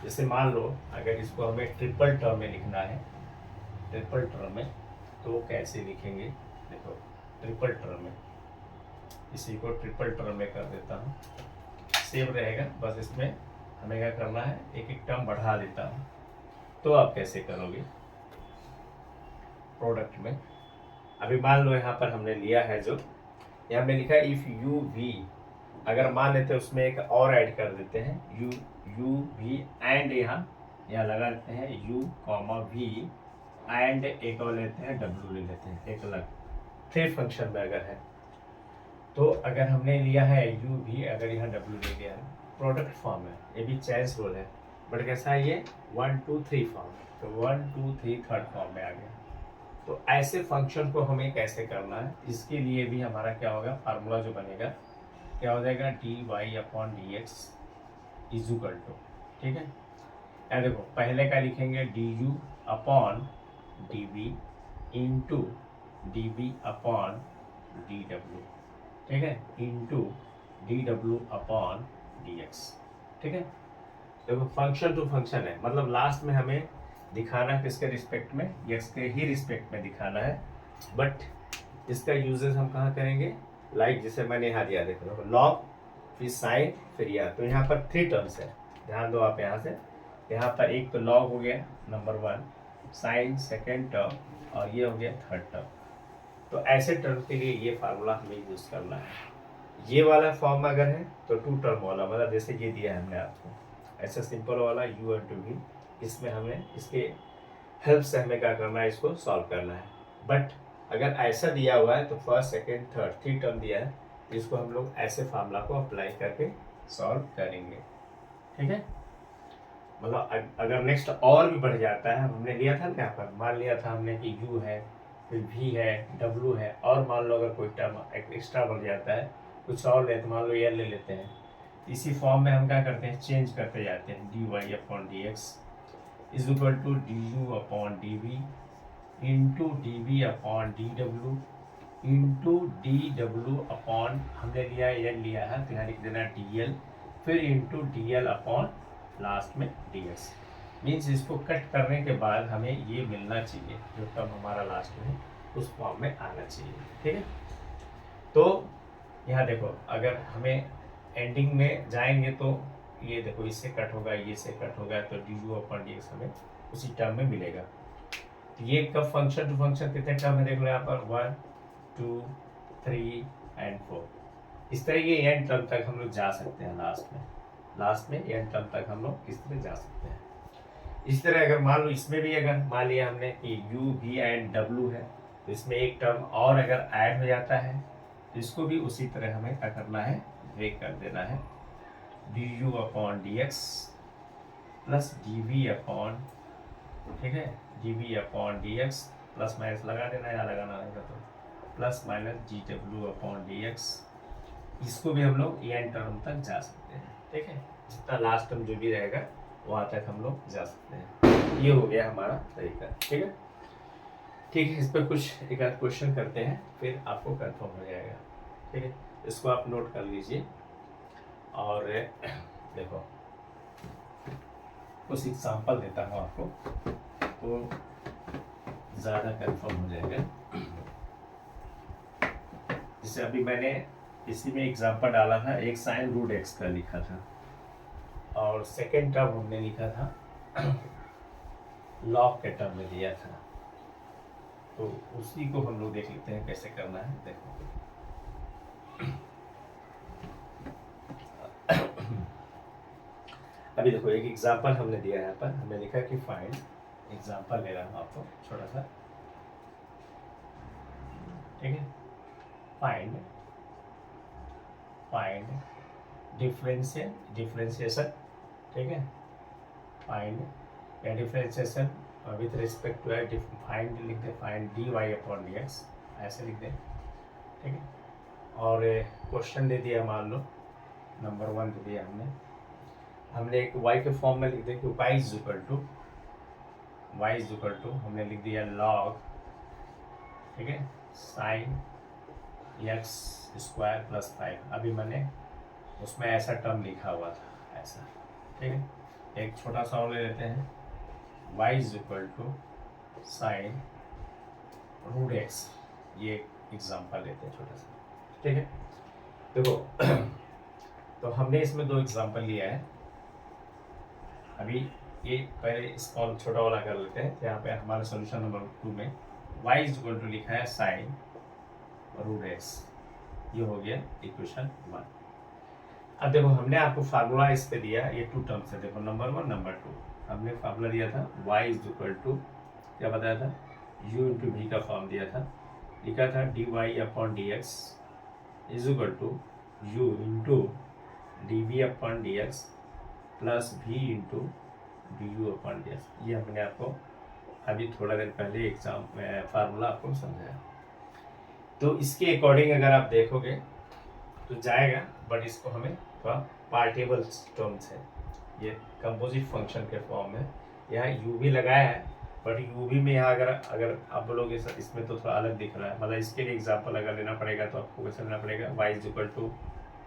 जैसे मान लो अगर इसको हमें ट्रिपल टर्म में लिखना है, ट्रिपल टर्म में, तो कैसे लिखेंगे, देखो ट्रिपल टर्म में, इसी को ट्रिपल टर्म में कर देता हूँ, सेम रहेगा। बस इसमें हमें क्या करना है, एक एक टर्म बढ़ा देता हूँ। तो आप कैसे करोगे प्रोडक्ट में, अभी मान लो यहाँ पर हमने लिया है, जो यहाँ में लिखा है इफ यू वी, अगर मान लेते हैं उसमें एक और ऐड कर देते हैं यू वी एंड यहाँ लगा लेते हैं यू कॉमा वी एंड एक और लेते हैं डब्ल्यू ले लेते हैं एक अलग, थ्री फंक्शन में अगर है तो अगर हमने लिया है यू वी, अगर यहाँ डब्ल्यू ले लिया है, प्रोडक्ट फॉर्म है, ये भी चॉइस रोल है, बट कैसा है ये 1 2 3 फॉर्म, तो 1 2 3 थर्ड फॉर्म में आ गया। तो ऐसे फंक्शन को हमें कैसे करना है, इसके लिए भी हमारा क्या होगा, फार्मूला जो बनेगा क्या हो जाएगा, d Y upon D x is equal to, ठीक है। या देखो पहले का लिखेंगे d you upon d b into d b upon D डब्ल्यू, ठीक है, into D W upon D x, ठीक है। देखो फंक्शन टू फंक्शन है, मतलब लास्ट में हमें दिखाना किसके रिस्पेक्ट में, एक्स के ही रिस्पेक्ट में दिखाना है, बट इसका यूजेस हम कहाँ करेंगे, लाइक जैसे मैंने यहाँ दिया, देखो लॉग फिर साइन फिर या, तो यहाँ पर 3 टर्म्स है, ध्यान दो आप यहाँ से, यहाँ पर एक तो लॉग हो गया नंबर 1, साइन सेकेंड टर्म, और ये हो गया थर्ड टर्म। तो ऐसे टर्म के लिए ये फार्मूला हमें यूज करना है। ये वाला फॉर्म अगर है तो 2 टर्म वाला, मतलब जैसे ये दिया है हमने आपको, ऐसा सिंपल वाला यू एंड टू वी, इसमें हमें इसके हेल्प से हमें क्या करना है, इसको सॉल्व करना है। बट अगर ऐसा दिया हुआ है तो फर्स्ट सेकेंड थर्ड 3 टर्म दिया है, तो इसको हम लोग ऐसे फार्मूला को अप्लाई करके सॉल्व करेंगे, ठीक है। मतलब अगर नेक्स्ट और भी बढ़ जाता है, हमने लिया था ना यहाँ पर, मान लिया था हमने कि यू है फिर वी है डब्ल्यू है, और मान लो अगर कोई टर्म एक्स्ट्रा बढ़ जाता है कुछ और ले, तो मान लो ये ले लेते हैं, इसी फॉर्म में हम क्या करते हैं, चेंज करते जाते हैं। D Y upon D x is equal to D you upon D V into D we upon D W into D W upon, हमने लिया एल लिया है तो यहाँ लिख देना डी एल, फिर into D L upon last में डी एक्स। मीन्स इसको कट करने के बाद हमें ये मिलना चाहिए, जो टर्म हमारा लास्ट में उस फॉर्म में आना चाहिए। ठीक है, तो यहाँ देखो अगर हमें एंडिंग में जाएंगे तो ये देखो इससे कट होगा, ये से कट होगा, तो D you upon D x हमें उसी टर्म में मिलेगा। तो ये कब फंक्शन टू फंक्शन कितने टर्म है देख लो यहाँ पर 1 2 3 एंड 4। इस तरह ये एंड टर्म तक हम लोग जा सकते हैं, लास्ट में एंड टर्म तक हम लोग इस तरह जा सकते हैं। इस तरह अगर मान लो इसमें भी अगर मान लिया हमने कि यू वी एंड डब्ल्यू है, तो इसमें एक टर्म और अगर ऐड हो जाता है तो इसको भी उसी तरह हमें क्या करना है, ब्रेक कर देना है। D you upon D x plus d we upon, ठीक है, d we upon D x plus minus लगा देना, यहाँ लगाना रहेगा तो plus minus d W upon D x. इसको भी हम लोग एन टर्म तक जा सकते हैं। ठीक है, जितना लास्ट टर्म जो भी रहेगा वहाँ तक हम लोग जा सकते हैं। ये हो गया हमारा तरीका। ठीक है, ठीक है, इस पर कुछ एक आध क्वेश्चन करते हैं फिर आपको कंफर्म हो जाएगा। ठीक है, इसको आप नोट कर लीजिए और देखो कुछ एग्जांपल देता हूँ आपको तो ज़्यादा कंफर्म हो जाएगा। जैसे अभी मैंने इसी में एग्जांपल डाला था, एक साइन रूट एक्स का लिखा था और सेकेंड टर्म हमने लिखा था लॉग के टर्म में दिया था, तो उसी को हम लोग देख लेते हैं कैसे करना है। देखो अभी देखो एक एग्जांपल हमने दिया है, यहाँ पर हमने लिखा कि फाइंड, एग्जांपल ले रहा हूँ आपको छोटा सा। ठीक है, फाइंड डिफरेंशिएशन। ठीक है, फाइंड या differentiation with respect to find लिख दे, find d Y upon D x ऐसे लिख दे। ठीक है, और क्वेश्चन दे दिया, मान लो नंबर 1 दे दिया हमने एक y के फॉर्म में लिख दिया कि y इज इक्वल टू हमने लिख दिया लॉग, ठीक है, साइन एक्स स्क्वायर प्लस 5। अभी मैंने उसमें ऐसा टर्म लिखा हुआ था ऐसा। ठीक है, एक छोटा सा और ले लेते हैं, y is equal to sine root x. ये एग्जांपल लेते हैं छोटा सा। ठीक है, देखो तो हमने इसमें 2 एग्जांपल लिया है। अभी ये पहले स्मॉल छोटा वाला कर लेते हैं। यहाँ पे हमारा सॉल्यूशन नंबर 2 में y इज इक्वल टू लिखा है साइन रूट एक्स। ये हो गया इक्वेशन 1। अब देखो हमने आपको फार्मूला इस पे दिया, ये 2 टर्म्स है। देखो नंबर 1 नंबर 2 हमने फार्मूला दिया था y इज इक्वल टू, क्या बताया था, u इंटू वी का फॉर्म दिया था, लिखा था d Y upon D x is equal to u into D we upon D x plus v into d you upon D x. ये हमने आपको अभी थोड़ा देर पहले एग्जाम में फार्मूला आपको समझाया। तो इसके अकॉर्डिंग अगर आप देखोगे तो जाएगा, बट इसको हमें थोड़ा पार्टेबल टर्म्स है, ये कंपोजिट फंक्शन के फॉर्म में। यहाँ यू भी लगाया है, बट यू भी में यहाँ अगर आप बोलोगे सर इसमें तो थोड़ा अलग दिख रहा है, मतलब इसके लिए एग्जाम्पल अगर लेना पड़ेगा तो आपको कैसे लेना पड़ेगा, y इज इक्वल टू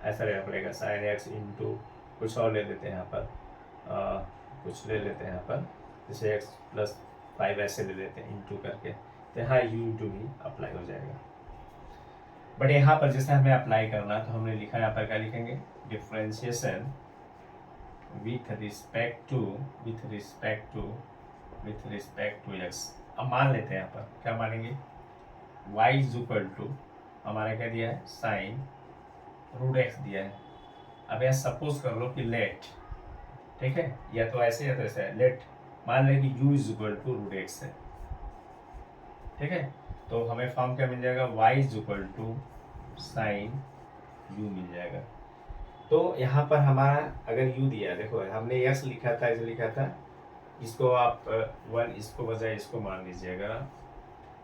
ऐसा लेना पड़ेगा साइन एक्स इंटू कुछ और ले लेते हैं यहाँ पर, कुछ ले लेते हैं यहाँ पर, जैसे एक्स प्लस 5 ऐसे ले लेते हैं इंटू करके, तो यहाँ यू इंटू भी अप्लाई हो जाएगा। बट यहाँ पर जैसे हमें अप्लाई करना, तो हमने लिखा यहाँ पर क्या लिखेंगे, differentiation with respect to x. अब मान लेते हैं यहाँ पर क्या मानेंगे, y इज इक्वल टू हमारा क्या दिया है, साइन रूट एक्स दिया है। अब यहाँ सपोज कर लो कि लेट, ठीक है, या तो ऐसे या तो ऐसे है, लेट मान लें कि u is equal to root x है। ठीक है, तो हमें फॉर्म क्या मिल जाएगा, y is equal to sine u मिल जाएगा। तो यहाँ पर हमारा अगर u दिया, देखो हमने x लिखा था, ऐसे लिखा था, इसको आप 1 इसको बजाय इसको मान लीजिए अगर आप,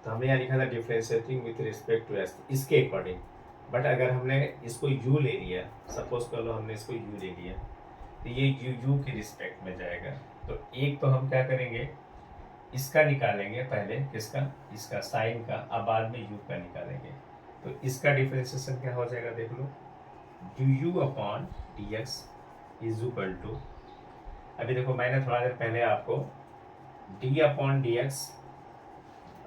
तो हमने यहाँ लिखा था differentiating with respect to x, इसके अकॉर्डिंग। बट अगर हमने इसको u ले लिया, सपोज कर लो हमने इसको u ले लिया, तो ये u के रिस्पेक्ट में जाएगा। तो एक तो हम क्या करेंगे, इसका निकालेंगे पहले, किसका, इसका साइन का, अब बाद में u का निकालेंगे। तो इसका डिफरेंशिएशन क्या हो जाएगा, देख लो, du upon dx is equal to, अभी देखो मैंने थोड़ा देर पहले आपको d upon dx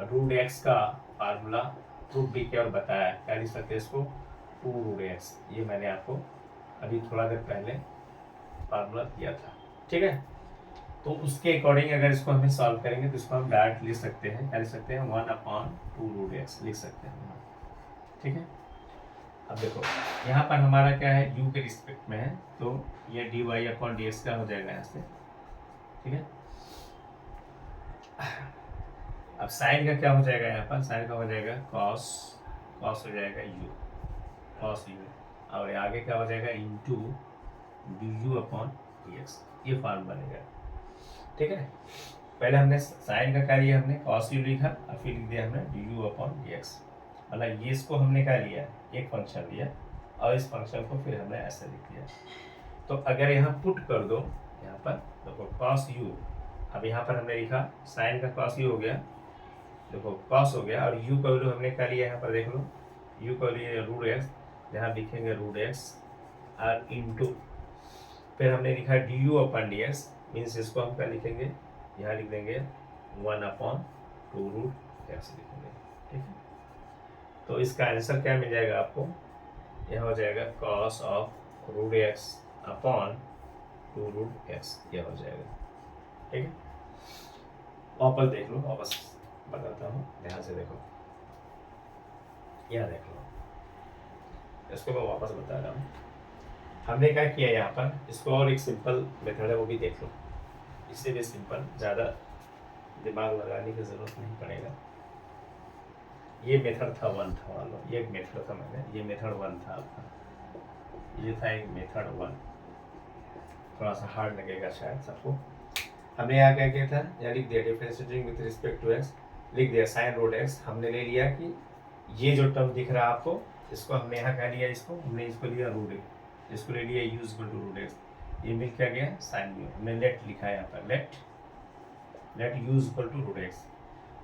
root x का फार्मूला प्रूफ भी किया और बताया, क्या लिख सकते हैं इसको, 2 रूट एक्स, ये मैंने आपको अभी थोड़ा देर पहले फार्मूला दिया था, ठीक है। तो उसके अकॉर्डिंग अगर इसको हमें सॉल्व करेंगे तो इसको हम डायरेक्ट लिख सकते हैं, क्या लिख सकते हैं, 1 अपॉन 2 रूट एक्स लिख सकते हैं, ठीक है। अब देखो यहाँ पर हमारा क्या है, u के रिस्पेक्ट में है, तो ये d Y upon D x का हो जाएगा यहाँ से, ठीक है। अब साइन का क्या हो जाएगा, यहाँ पर साइन का हो जाएगा कॉस, कॉस हो जाएगा u, कॉस u, और आगे क्या हो जाएगा, into d you upon D x, ये फॉर्म बनेगा, ठीक है। पहले हमने साइन का क्या लिया, हमने कॉस u लिखा, और फिर लिख दिया हमने D you upon D x, मतलब ये इसको हमने क्या लिया, एक फंक्शन लिया, और इस फंक्शन को फिर हमने ऐसे लिख दिया। तो अगर यहाँ पुट कर दो, यहाँ पर देखो कॉस u, अब यहाँ पर हमने लिखा साइन का कॉस u हो गया, देखो कॉस हो गया, और u का वैल्यू हमने क्या लिया, यहाँ पर देख लो, u का लिया रूट एक्स, जहाँ लिखेंगे रूट एक्स और इंटू, फिर हमने लिखा D you upon D X, means इसको हम क्या लिखेंगे, यहाँ लिख देंगे 1 अपॉन 2 रूट एक्स लिखेंगे, ठीक है। तो इसका आंसर क्या मिल जाएगा आपको, यह हो जाएगा cos of root x upon 2 root x, यह हो जाएगा, ठीक है। वापस देख लो, वापस बताता हूँ, ध्यान से देखो, यह देख लो, इसको मैं वापस बता रहा हूँ। हमने क्या किया यहाँ पर, इसको और एक सिंपल मेथड है वो भी देख लो, इससे भी सिंपल, ज़्यादा दिमाग लगाने की ज़रूरत नहीं पड़ेगा। ये मेथड था 1 था, मान लो ये एक मेथड था, मैंने ये मेथड 1 था आपका, ये था एक मेथड 1, थोड़ा सा हार्ड लगेगा शायद सबको। हमने यहाँ क्या किया था, यहाँ लिख दिया differentiating with respect to x, लिख दिया साइन रूट एक्स, हमने ले लिया कि ये जो टर्म दिख रहा है आपको, इसको हमने यहाँ क्या लिया, इसको हमने इसको लिया रूट एक्स, इसको ले लिया u equal to root x, ये मिल क्या गया साइन यू, हमने लेट लिखा है यहाँ पर, let u equal to root x,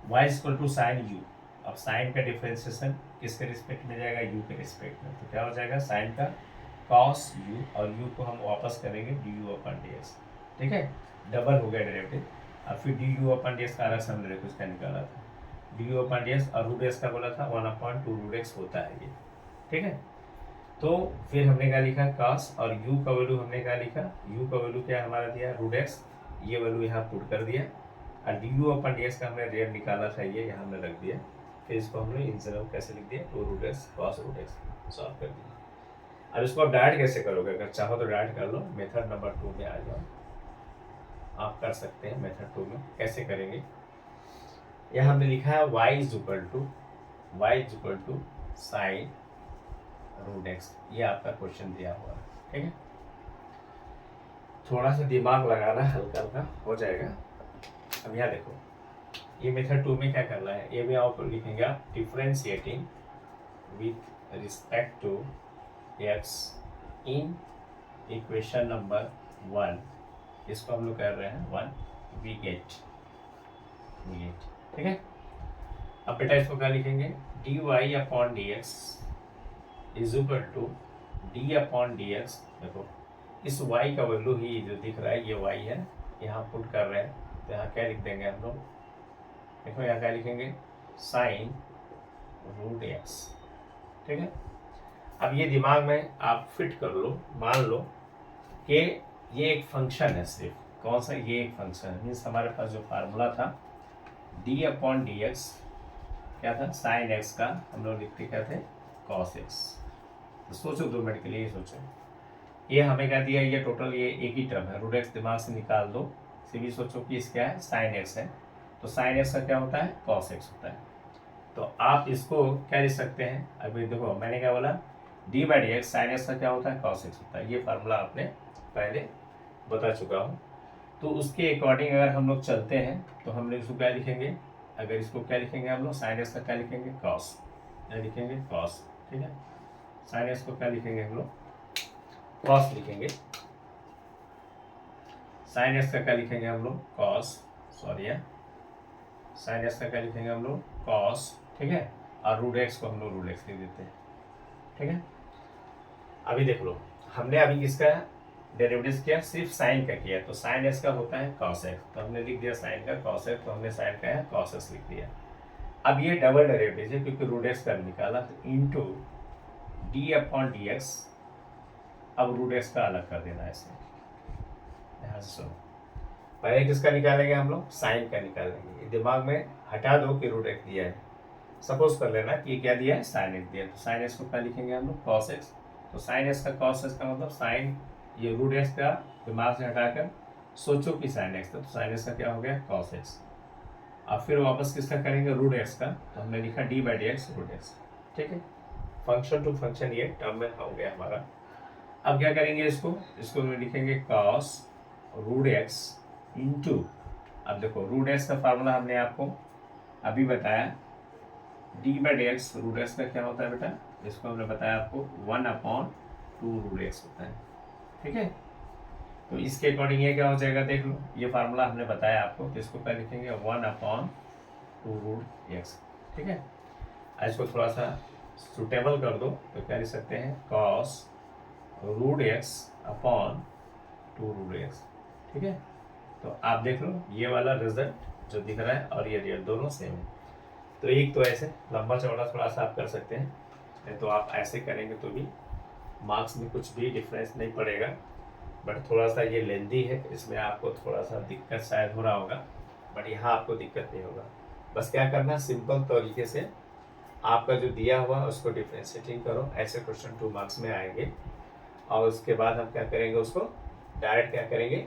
y equal to sine u. अब साइन का डिफरेंशिएशन किसके रिस्पेक्ट में जाएगा, यू के रिस्पेक्ट में, तो क्या हो जाएगा साइन का कॉस यू, और यू को हम वापस करेंगे D you upon D x, ठीक है, डबल हो गया डेरिवेटिव। और फिर d you upon D x का अलग से हमने देखो इसका निकाला था, D you upon D x, और रूट एक्स का बोला था 1/2 रूट एक्स होता है ये, ठीक है। तो फिर हमने क्या लिखा कॉस, और u का वैल्यू हमने क्या लिखा, u का वैल्यू क्या हमारा दिया रूट एक्स, ये वैल्यू यहाँ पुट कर दिया, और D you upon D x का हमने रेट निकाला था, ये यहाँ हमने रख दिया, फिर इसको हमने इन सब कैसे लिख दिया, 2 root x cos root x solve कर दिया। अब इसको आप डायरेक्ट कैसे करोगे, अगर चाहो तो डायरेक्ट कर लो, मेथड नंबर 2 में आ जाओ, आप कर सकते हैं मेथड 2 में, कैसे करेंगे, यहाँ हमने लिखा है y is equal to sine root x, ये आपका क्वेश्चन दिया हुआ है, ठीक है। थोड़ा सा दिमाग लगाना, हल्का हल्का हो जाएगा। अब यहाँ देखो, ये मेथड 2 में क्या करना है, ये भी आप लिखेंगे आप differentiating with respect to x in equation number 1, इसको हम लोग कर रहे हैं 1, वी गेट, ठीक है। अब बेटा इसको क्या लिखेंगे, d Y upon D x is equal to d upon D x, देखो इस y का वैल्यू ही जो दिख रहा है ये y है, यहाँ पुट कर रहे हैं, तो यहाँ क्या लिख देंगे हम लोग, देखो यहाँ क्या लिखेंगे साइन रूट एक्स, ठीक है। अब ये दिमाग में आप फिट कर लो, मान लो कि ये एक फंक्शन है, सिर्फ कौन सा, ये एक फंक्शन है, मीन्स हमारे पास जो फार्मूला था डी अपॉन डी एक्स क्या था, साइन एक्स का हम लोग लिखते क्या थे कॉस एक्स। तो सोचो 2 मिनट के लिए, सोचो ये हमें क्या दिया, ये टोटल ये एक ही टर्म है, रूट एक्स दिमाग से निकाल दो, सिर्फ सोचो कि इस क्या है साइन एक्स है, तो साइन एक्स का क्या होता है कॉस एक्स होता है। तो आप इसको क्या लिख सकते हैं, अभी देखो मैंने क्या बोला, D by d x sine x का क्या होता है कॉस एक्स होता है, ये फार्मूला आपने पहले बता चुका हूँ। तो उसके अकॉर्डिंग अगर हम लोग चलते हैं तो हम लोग इसको क्या लिखेंगे, अगर इसको क्या लिखेंगे हम लोग साइन एक्स का क्या लिखेंगे कॉस, क्या लिखेंगे कॉस, ठीक है। साइन एक्स को क्या लिखेंगे हम लोग, कॉस लिखेंगे। साइन एक्स का क्या लिखेंगे हम लोग, कॉस, सॉरी है, साइन एक्स का क्या लिखेंगे हम लोग, कॉस, ठीक है। और रूट एक्स को हम लोग रूट एक्स लिख देते हैं, ठीक है। अभी देख लो, हमने अभी किसका डेरिवेटिव किया, सिर्फ साइन का किया, तो साइन एक्स का होता है कॉस एक्स, तो हमने लिख दिया साइन का कॉस एक्स, तो हमने साइन का है कॉस एक्स लिख दिया। अब ये डबल डेरिवेटिव है क्योंकि रूट एक्स का निकाला, तो into d upon D x, अब रूट एक्स का अलग कर देना है ऐसे, ध्यान से सुनो। पहले किसका निकालेंगे हम लोग, साइन का निकालेंगे। दिमाग में हटा दो कि रूट एक्स दिया है, सपोज कर लेना कि क्या दिया है, साइन एक्स दिया है, तो साइन एक्स को क्या लिखेंगे हम लोग, कॉस एक्स। तो साइन एक्स का कॉस एक्स का मतलब साइन, ये रूट एक्स का दिमाग से हटाकर सोचो कि साइन एक्स था, तो साइन एक्स का क्या हो गया, कॉस एक्स। अब फिर वापस किसका करेंगे, रूट एक्स का, तो हमने लिखा d by d x root x, ठीक है। फंक्शन टू फंक्शन ये टर्म में हो गया हमारा। अब क्या करेंगे, इसको लिखेंगे कॉस रूट एक्स इंटू, अब देखो रूट एक्स का फार्मूला हमने आपको अभी बताया, d by d x root x का क्या होता है बेटा, इसको हमने बताया आपको 1/2 रूट एक्स होता है, ठीक है। तो इसके अकॉर्डिंग ये क्या हो जाएगा, देख लो, ये फार्मूला हमने बताया आपको, तो इसको क्या लिखेंगे 1/2 रूट एक्स, ठीक है। इसको थोड़ा सा सुटेबल कर दो तो क्या लिख सकते हैं, cos root x upon 2 root x, ठीक है। तो आप देख लो ये वाला रिजल्ट जो दिख रहा है और ये रिजल्ट दोनों सेम है। तो एक तो ऐसे लंबा चौड़ा थोड़ा सा आप कर सकते हैं, नहीं तो आप ऐसे करेंगे तो भी मार्क्स में कुछ भी डिफरेंस नहीं पड़ेगा, बट थोड़ा सा ये लेंदी है, इसमें आपको थोड़ा सा दिक्कत शायद हो रहा होगा, बट यहाँ आपको दिक्कत नहीं होगा। बस क्या करना, सिंपल तरीके से आपका जो दिया हुआ उसको डिफ्रेंशिएटिंग करो, ऐसे क्वेश्चन 2 मार्क्स में आएंगे। और उसके बाद हम क्या करेंगे, उसको डायरेक्ट क्या करेंगे,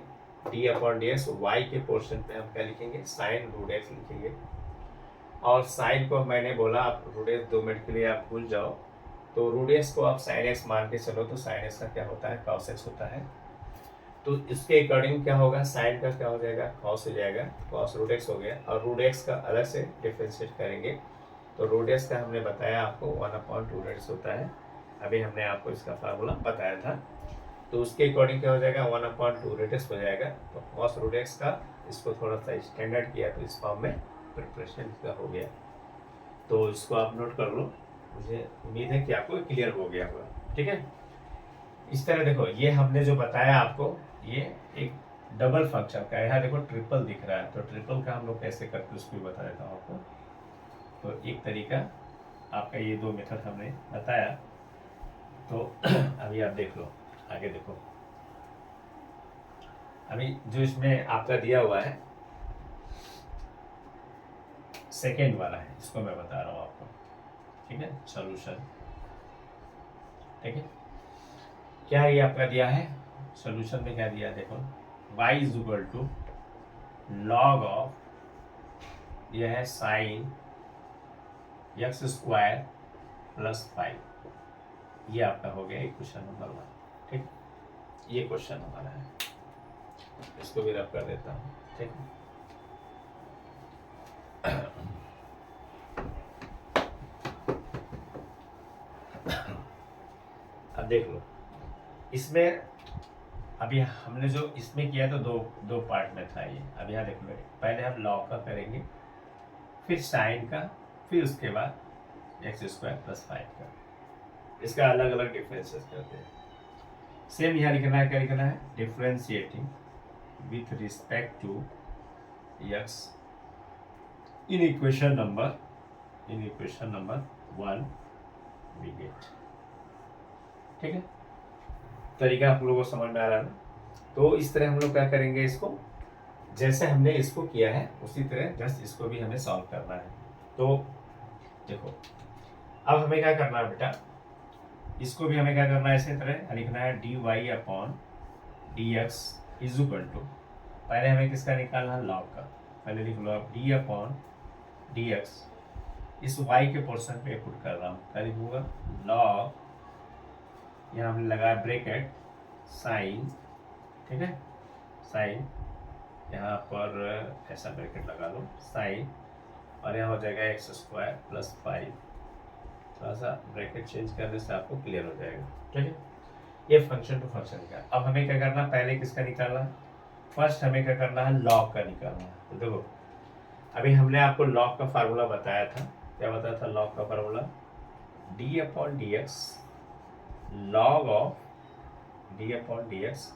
d upon D x, y के पोर्शन पे हम क्या लिखेंगे, साइन रूट एक्स लिखेंगे। और साइन को मैंने बोला आप रूट एक्स 2 मिनट के लिए आप भूल जाओ, तो रूट एक्स को आप साइन एक्स मान के चलो, तो साइन एक्स का क्या होता है, कॉस एक्स होता है। तो इसके अकॉर्डिंग क्या होगा, साइन का क्या हो जाएगा, कॉस हो जाएगा, कॉस रूट एक्स हो गया, और रूट एक्स का अलग से डिफ्रेंशिएट करेंगे, तो रूट एक्स का हमने बताया आपको 1/2 रूट एक्स होता है, अभी हमने आपको इसका फार्मूला बताया था। तो उसके अकॉर्डिंग क्या हो जाएगा, 1/2 रूट एक्स हो जाएगा। तो कॉस रूट एक्स का इसको थोड़ा सा स्टैंडर्ड किया, तो इस फॉर्म में प्रिपरेशन इसका हो गया। तो इसको आप नोट कर लो, मुझे उम्मीद है कि आपको क्लियर हो गया होगा, ठीक है। इस तरह देखो, ये हमने जो बताया आपको, ये एक डबल फंक्शन का है, यहाँ देखो ट्रिपल दिख रहा है, तो ट्रिपल का हम लोग कैसे करते हैं उसको भी बता देता हूँ आपको। तो एक तरीका आपका, ये 2 मेथड हमने बताया, तो अभी आप देख लो, आगे देखो, अभी जो इसमें आपका दिया हुआ है सेकेंड वाला है, इसको मैं बता रहा हूँ आपको, ठीक है, सॉल्यूशन, ठीक है। क्या ये आपका दिया है, सॉल्यूशन में क्या दिया है, देखो y is equal to log of, यह है साइन एक्स स्क्वायर प्लस 5, ये आपका हो गया एक क्वेश्चन नंबर 1, ठीक। ये क्वेश्चन हमारा है, इसको भी रब कर देता हूँ, ठीक है। अब देख लो, इसमें अभी हमने जो इसमें किया तो दो पार्ट में था ये। अब यहाँ देख लो, पहले हम लॉग का करेंगे, फिर साइन का, फिर उसके बाद एक्स स्क्वायर प्लस 5 का, इसका अलग अलग डिफरेंसेस करते हैं। सेम यहाँ लिखना है, क्या लिखना है, differentiating with respect to x in equation number 1 we get, ठीक है। तरीका आप लोगों को समझ में आ रहा है ना। तो इस तरह हम लोग क्या करेंगे, इसको जैसे हमने इसको किया है उसी तरह जस्ट इसको भी हमें सॉल्व करना है। तो देखो, अब हमें क्या करना है बेटा, इसको भी हमें क्या करना है, इसी तरह लिखना है d Y upon D x is equal to, पहले हमें किसका निकालना है, लॉग का। पहले लिख लो आप डी अपॉन डी एक्स, इस y के पोर्शन पे पुट कर रहा हूँ, क्या लिखूंगा, लॉग, यहाँ हमने लगाया ब्रैकेट साइन, ठीक है, साइन, यहाँ पर ऐसा ब्रैकेट लगा लो साइन, और यहाँ हो जाएगा एक्स स्क्वायर प्लस 5 थोड़ा सा ब्रैकेट चेंज करने से आपको क्लियर हो जाएगा। ठीक है, ये फंक्शन टू फंक्शन का। अब हमें क्या करना, पहले किसका निकालना है, फर्स्ट हमें क्या करना है, लॉग का निकालना है। तो देखो अभी हमने आपको लॉग का फार्मूला बताया था, क्या बताया था लॉग का formula, D upon D x log of D upon D x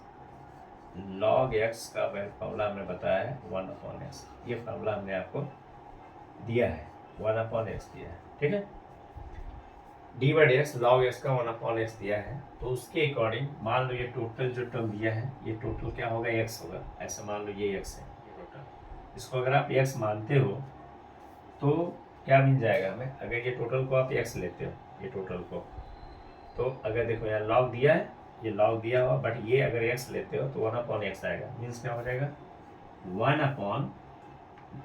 log x का फार्मूला हमने बताया है 1/x। ये फार्मूला हमने आपको दिया है, 1/x दिया है। ठीक है, d by d x log x का 1/x दिया है, तो उसके अकॉर्डिंग मान लो ये टोटल जो टर्म दिया है ये टोटल क्या होगा, x होगा। ऐसे मान लो ये x है, ये टोटल, इसको अगर आप x मानते हो तो क्या मिल जाएगा हमें, अगर ये टोटल को आप x लेते हो, ये टोटल को, तो अगर देखो यहाँ लॉग दिया है, ये लॉग दिया हुआ, बट ये अगर x लेते हो तो 1/x आएगा। मीन्स क्या हो जाएगा, 1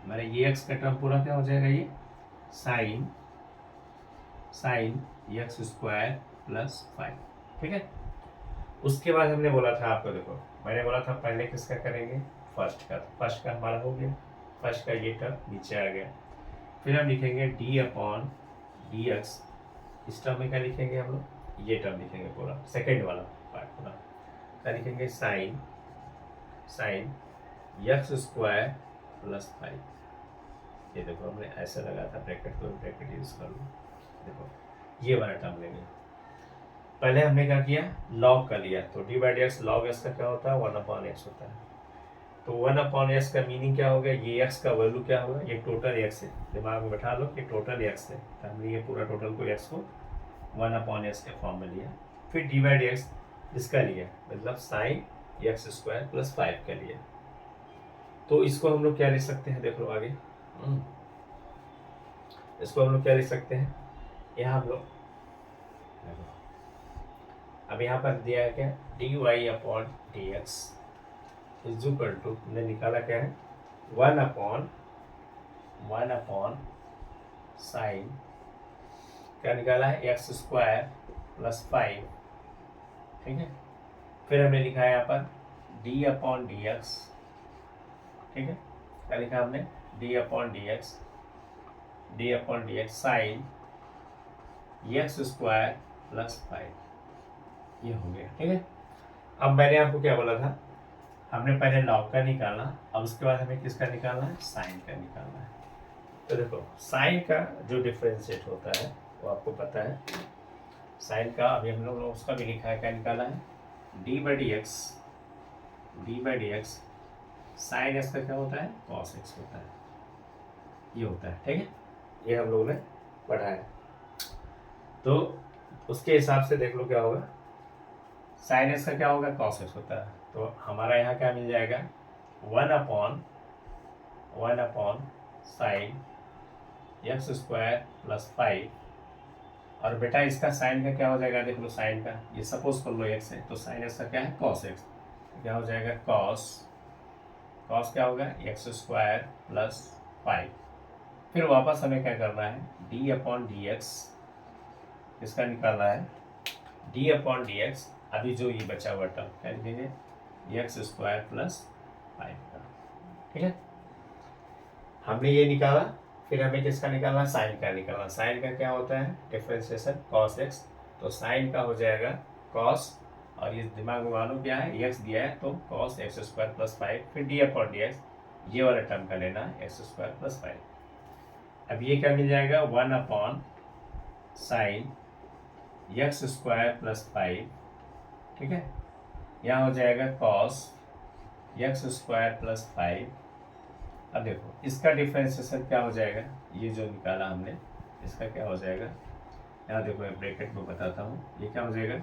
मैंने ये x का टर्म पूरा क्या हो जाएगा, ये साइन एक्स स्क्वायर प्लस 5। ठीक है, उसके बाद हमने बोला था आपको, देखो मैंने बोला था पहले किसका करेंगे, फर्स्ट का। फर्स्ट का हमारा हो गया, फर्स्ट का ये टर्म नीचे आ गया। फिर हम लिखेंगे डी अपॉन डी एक्स, इस टर्म में क्या लिखेंगे हम लोग, ये टर्म लिखेंगे पूरा, सेकेंड वाला पार्ट पूरा क्या लिखेंगे, साइन एक्स स्क्वायर प्लस 5। ये देखो हमने ऐसे लगा था ब्रैकेट, तो ब्रैकेट यूज कर लो। देखो ये वाला टर्म लेंगे, पहले हमने क्या किया, लॉग का लिया, तो d by d x log x का क्या होता है, 1/x होता है। तो 1/x का मीनिंग क्या हो गया, ये x का वैल्यू क्या होगा, ये टोटल x है, दिमाग में बैठा लो कि टोटल x है, तो हमने ये पूरा टोटल को x को 1/x के फॉर्म में लिया। फिर डी बाई डी एक्स इसका लिया, मतलब साइन एक्स स्क्वायर प्लस 5 का लिया। तो इसको हम लोग क्या लिख सकते हैं, देख लो आगे, इसको हम लोग क्या लिख सकते हैं, यहाँ हम लोग अब यहाँ पर दिया है क्या, d Y upon D x is equal to, हमने निकाला क्या है, 1/1 साइन क्या निकाला है, एक्स स्क्वायर प्लस 5। ठीक है, फिर हमने लिखा है यहाँ पर डी अपॉन डी एक्स। ठीक है, क्या लिखा हमने, D upon D x sign x square plus 5, ये हो गया। ठीक है, अब मैंने आपको क्या बोला था, हमने पहले लॉग का निकालना, अब उसके बाद हमें किसका निकालना है, साइन का निकालना है। तो देखो साइन का जो डिफरेंशिएट होता है वो आपको पता है, साइन का अभी हम लोग उसका भी लिखा है, क्या निकाला है, d by d x sine x का क्या होता है, कॉस एक्स होता है, ये होता है। ठीक है, ये हम लोगों ने पढ़ा है। तो उसके हिसाब से देख लो क्या होगा, साइन एक्स का क्या होगा, कॉस एक्स होता है। तो हमारा यहाँ क्या मिल जाएगा, 1/1 साइन एक्स स्क्वायर प्लस 5, और बेटा इसका साइन का क्या हो जाएगा, देख लो साइन का, ये सपोज कर लो एक्स है, तो साइन एक्स का क्या है, कॉस एक्स, क्या हो जाएगा, कॉस क्या होगा, एक्स स्क्वायर प्लस 5। फिर वापस हमें क्या करना है, डी अपॉन डी एक्स, इसका निकालना है डी अपॉन डी एक्स, अभी जो ये बचा हुआ टर्म क्या लिखेंगे, एक्स स्क्वायर प्लस 5 का। ठीक है, हमने ये निकाला, फिर हमें किसका निकालना, साइन का निकालना। साइन का क्या होता है, डिफरेंशिएशन कॉस एक्स, तो साइन का हो जाएगा कॉस, और ये दिमाग में मानो क्या है, एक्स दिया है तो कॉस एक्स स्क्वायर प्लस 5, फिर डी अपॉन डी एक्स, ये वाला टर्म का लेना है, एक्स स्क्वायर प्लस 5। अब ये क्या मिल जाएगा, 1/sin एक्स स्क्वायर प्लस 5। ठीक है, यहाँ हो जाएगा कॉस एक्स स्क्वायर प्लस 5। अब देखो इसका डिफरेंशिएशन क्या हो जाएगा, ये जो निकाला हमने इसका क्या हो जाएगा, यहाँ देखो मैं ब्रैकेट में बताता हूँ, ये क्या हो जाएगा,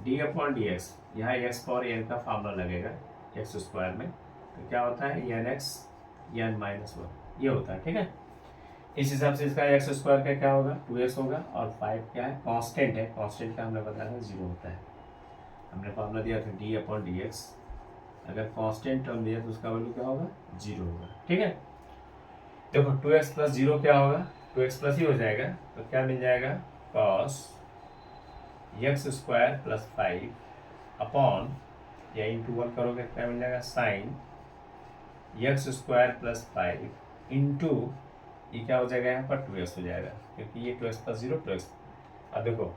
डी अपॉन डी एक्स, यहाँ एक्स पावर एन का फार्मूला लगेगा एक्स स्क्वायर में, तो क्या होता है, एन एक्स एन माइनस 1, ये होता है। ठीक है, इस हिसाब से इसका एक्स स्क्वायर का क्या होगा, 2x होगा, और 5 क्या है, कांस्टेंट है, कांस्टेंट का हमने बताया था 0 होता है। हमने फार्मूला दिया था डी अपॉन डी एक्स, अगर कांस्टेंट टर्म दिया तो उसका वैल्यू क्या होगा, 0 होगा। ठीक है, देखो 2x प्लस 0 क्या होगा, 2x प्लस ही हो जाएगा, तो क्या मिल जाएगा, cos x square plus 5 upon, या इंटू 1 करोगे क्या मिल जाएगा, sign x square plus 5 into, ये क्या हो जाएगा, यहाँ पर 2x हो जाएगा, क्योंकि ये 2x प्लस 0 2x अब देखो,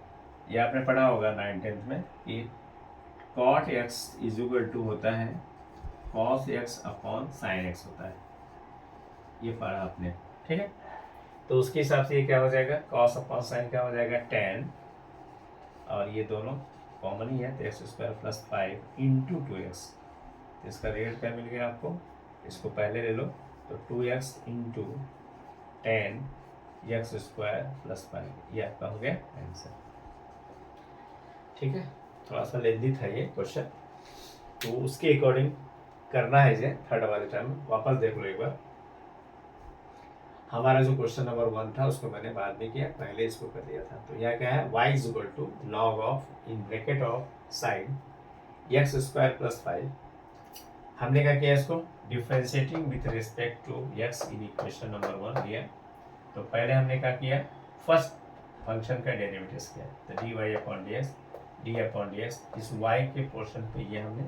ये आपने पढ़ा होगा 9th में कि cot x is equal to होता है cos x upon sin x होता है, ये पढ़ा आपने, ठीक है। तो उसके हिसाब से ये क्या हो जाएगा, cos अपॉन sin क्या हो जाएगा tan, और ये दोनों कॉमन ही है तो x square plus 5 into 2x, तो इसका रेट क्या मिल गया आपको, इसको पहले ले लो तो 2x into ten x square plus 5, ये आपका हो गया आंसर, ठीक है। थोड़ा सा लेंदी था ये क्वेश्चन, तो उसके अकॉर्डिंग करना है इसे थर्ड वाले टाइम में। वापस देख लो एक बार, हमारा जो क्वेश्चन नंबर 1 था उसको मैंने बाद में किया, पहले इसको कर दिया था। तो यह क्या है, y is equal to log of in bracket of sine x square plus 5, हमने क्या किया इसको differentiating with respect to x in equation number 1 लिया। तो पहले हमने क्या किया, फर्स्ट फंक्शन का डेरिवेटिव किया, तो dy अपॉन dx इस y के पोर्शन पे ये हमने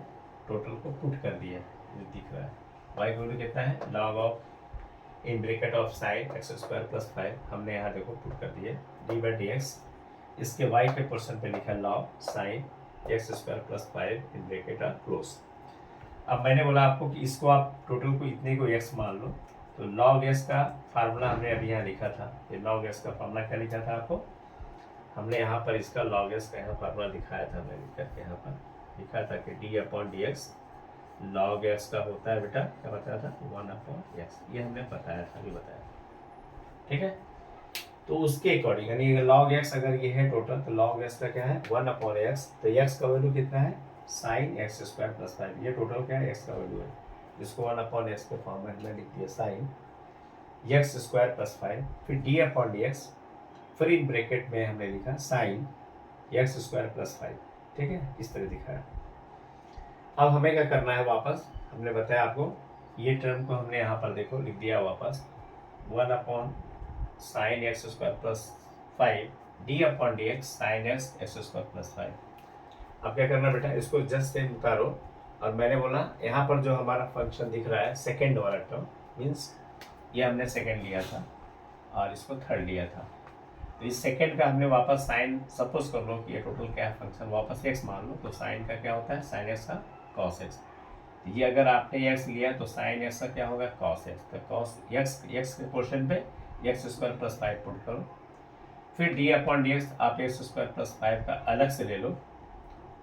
टोटल को पुट कर दिया, ये दिख रहा है y वैल्यू कितना है, log of in bracket of sine x square plus 5, हमने यहाँ देखो पुट कर दिया डी बाई डी एक्स, इसके y के पोर्शन पे लिखा log sign x square plus 5 in bracket of close. अब मैंने बोला आपको कि इसको आप टोटल को इतने को x मान लो, तो लॉग s का फार्मूला हमने अभी यहाँ लिखा था, ये लॉग s का फार्मूला क्या लिखा था आपको, हमने यहाँ पर इसका log s का यहाँ फार्मूला दिखाया था, हमने लिख करके यहाँ पर लिखा था कि D upon D x log x का होता है बेटा, क्या बताया था 1 अपॉन x, ये हमने बताया था, अभी बताया, ठीक है। तो उसके अकॉर्डिंग यानी log x अगर ये है टोटल, तो log s का क्या है 1 अपॉन x, तो x का वैल्यू कितना है साइन एक्स स्क्वायर प्लस 5, ये टोटल क्या है x का वैल्यू है, जिसको 1 अपॉन x के फॉर्म में हमने लिख दिया साइन एक्स स्क्वायर प्लस 5, फिर d अपॉन डी एक्स, फिर इन ब्रैकेट में हमने लिखा साइन एक्स स्क्वायर प्लस 5, ठीक है, इस तरह दिखाया। अब हमें क्या करना है, वापस हमने बताया आपको ये टर्म को हमने यहाँ पर देखो लिख दिया वापस 1 upon sine x square plus 5 D upon D x sign x square plus 5। अब क्या करना बेटा, इसको जस्ट सेम उतारो, और मैंने बोला यहाँ पर जो हमारा फंक्शन दिख रहा है सेकेंड वाला टर्म, मीन्स ये हमने सेकेंड लिया था और इसको थर्ड लिया था, तो इस सेकेंड का हमने वापस साइन, सपोज कर लो कि ये टोटल क्या है फंक्शन, वापस एक्स मान लो, तो साइन का क्या होता है साइन एक्स का कॉस एक्स, ये अगर आपने एक्स लिया तो साइन एक्स का क्या होगा कॉस एक्स, तो कॉस एक्स के पोर्शन पे एक्स स्क्वायर प्लस 5 पुट करो, फिर डी अपॉन डी एक्स आप एक्स स्क्वायर प्लस 5 का अलग से ले लो,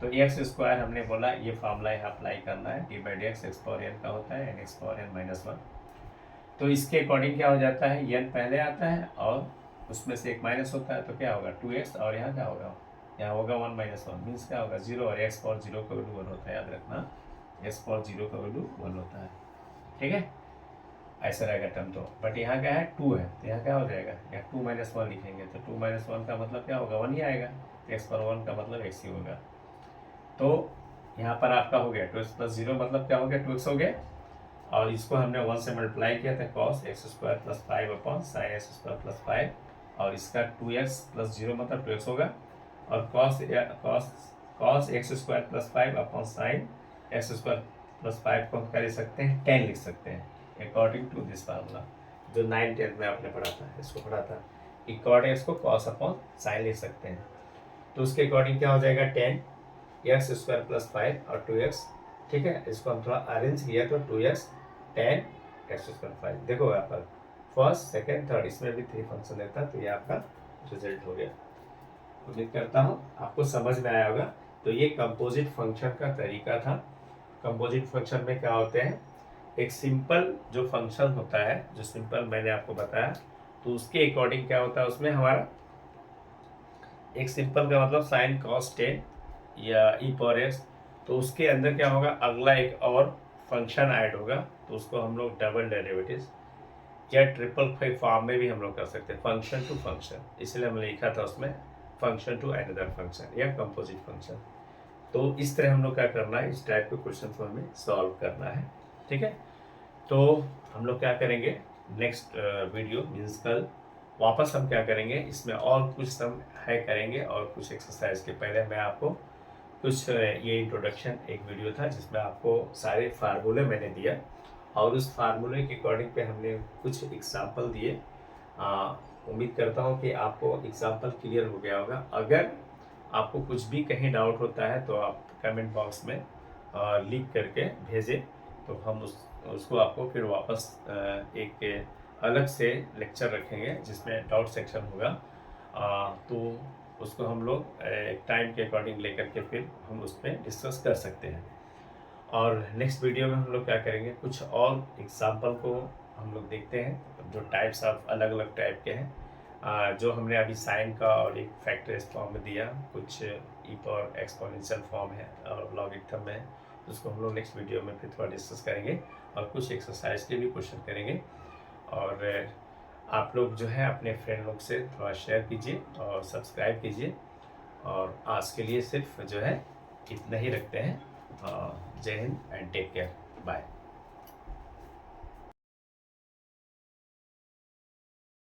तो एक्स स्क्वायर हमने बोला ये फार्मूला यहाँ अप्लाई करना है, d by d x x power n का होता है n x power n minus 1, तो इसके अकॉर्डिंग क्या हो जाता है एन पहले आता है और उसमें से एक माइनस होता है, तो क्या होगा 2x, और यहाँ क्या होगा, यहाँ होगा 1 माइनस 1, मीन्स क्या होगा 0, और x पावर 0 का वैल्यू 1 होता है, याद रखना x पावर 0 का वैल्यू 1 होता है, ठीक है, ऐसा रहेगा टर्म। तो बट यहाँ क्या है 2 है, तो यहाँ क्या हो जाएगा, यहाँ 2 माइनस 1 लिखेंगे, तो 2 माइनस 1 का मतलब क्या होगा 1 ही आएगा, x पावर 1 का मतलब x ही होगा, तो यहाँ पर आपका हो गया 2x प्लस 0 मतलब क्या हो गया 2x हो गया, और इसको हमने 1 से मल्टीप्लाई किया था cos x square plus 5 upon sine x square plus 5, और इसका 2x प्लस 0 मतलब 2x होगा, और cos x square plus 5 upon sine x square plus 5 को हम क्या लिख सकते हैं 10 लिख सकते हैं अकॉर्डिंग टू दिस फार्मूला, जो 9th-10th में आपने पढ़ा था, इसको पढ़ा था अकॉर्डिंग, इसको कॉस अपॉन साइन लिख सकते हैं, तो उसके अकॉर्डिंग क्या हो जाएगा 10 एक्स स्क्वायर प्लस 5 और 2x, ठीक है, इसको हम थोड़ा अरेंज किया तो 2x 10 एक्स स्क्वायर 5, देखो यहाँ पर फर्स्ट सेकेंड थर्ड इसमें भी 3 फंक्शन देता है, तो ये आपका रिजल्ट हो गया। उम्मीद करता हूँ आपको समझ में आया होगा। तो ये कंपोजिट फंक्शन का तरीका था। कंपोजिट फंक्शन में क्या होते हैं, एक सिंपल जो फंक्शन होता है, जो सिंपल मैंने आपको बताया, तो उसके अकॉर्डिंग क्या होता है, उसमें हमारा एक सिंपल का मतलब साइन कॉस 10 या ई पावर एक्स, तो उसके अंदर क्या होगा अगला एक और फंक्शन ऐड होगा, तो उसको हम लोग डबल डेरिवेटिव्स या ट्रिपल फॉर्म में भी हम लोग कर सकते हैं, फंक्शन टू फंक्शन, इसलिए हमने लिखा था उसमें फंक्शन टू अनदर फंक्शन या कंपोजिट फंक्शन। तो इस तरह हम लोग क्या करना है, इस टाइप के क्वेश्चन को हमें सॉल्व करना है, ठीक है। तो हम लोग क्या करेंगे नेक्स्ट वीडियो मीन्स कल वापस हम क्या करेंगे, इसमें और कुछ सम है करेंगे, और कुछ एक्सरसाइज के पहले मैं आपको कुछ ये इंट्रोडक्शन एक वीडियो था जिसमें आपको सारे फार्मूले मैंने दिया, और उस फार्मूले के अकॉर्डिंग पे हमने कुछ एग्जाम्पल दिए उम्मीद करता हूँ कि आपको एग्जाम्पल क्लियर हो गया होगा। अगर आपको कुछ भी कहीं डाउट होता है तो आप कमेंट बॉक्स में लिख करके भेजें, तो हम उसको आपको फिर वापस एक अलग से लेक्चर रखेंगे जिसमें डाउट सेक्शन होगा। तो उसको हम लोग टाइम के अकॉर्डिंग लेकर के फिर हम उस पर डिस्कस कर सकते हैं। और नेक्स्ट वीडियो में हम लोग क्या करेंगे, कुछ और एग्जाम्पल को हम लोग देखते हैं जो टाइप्स ऑफ अलग अलग टाइप के हैं। जो हमने अभी साइन का और एक फैक्टर्स फॉर्म में दिया, कुछ ई और एक्सपोनेंशियल फॉर्म है और लॉगरिथम में है, उसको हम लोग नेक्स्ट वीडियो में फिर थोड़ा डिस्कस करेंगे और कुछ एक्सरसाइज के भी क्वेश्चन करेंगे। और आप लोग जो है अपने फ्रेंड लोग से थोड़ा शेयर कीजिए और सब्सक्राइब कीजिए। और आज के लिए सिर्फ जो है इतना ही रखते हैं। जय हिंद एंड टेक केयर, बाय।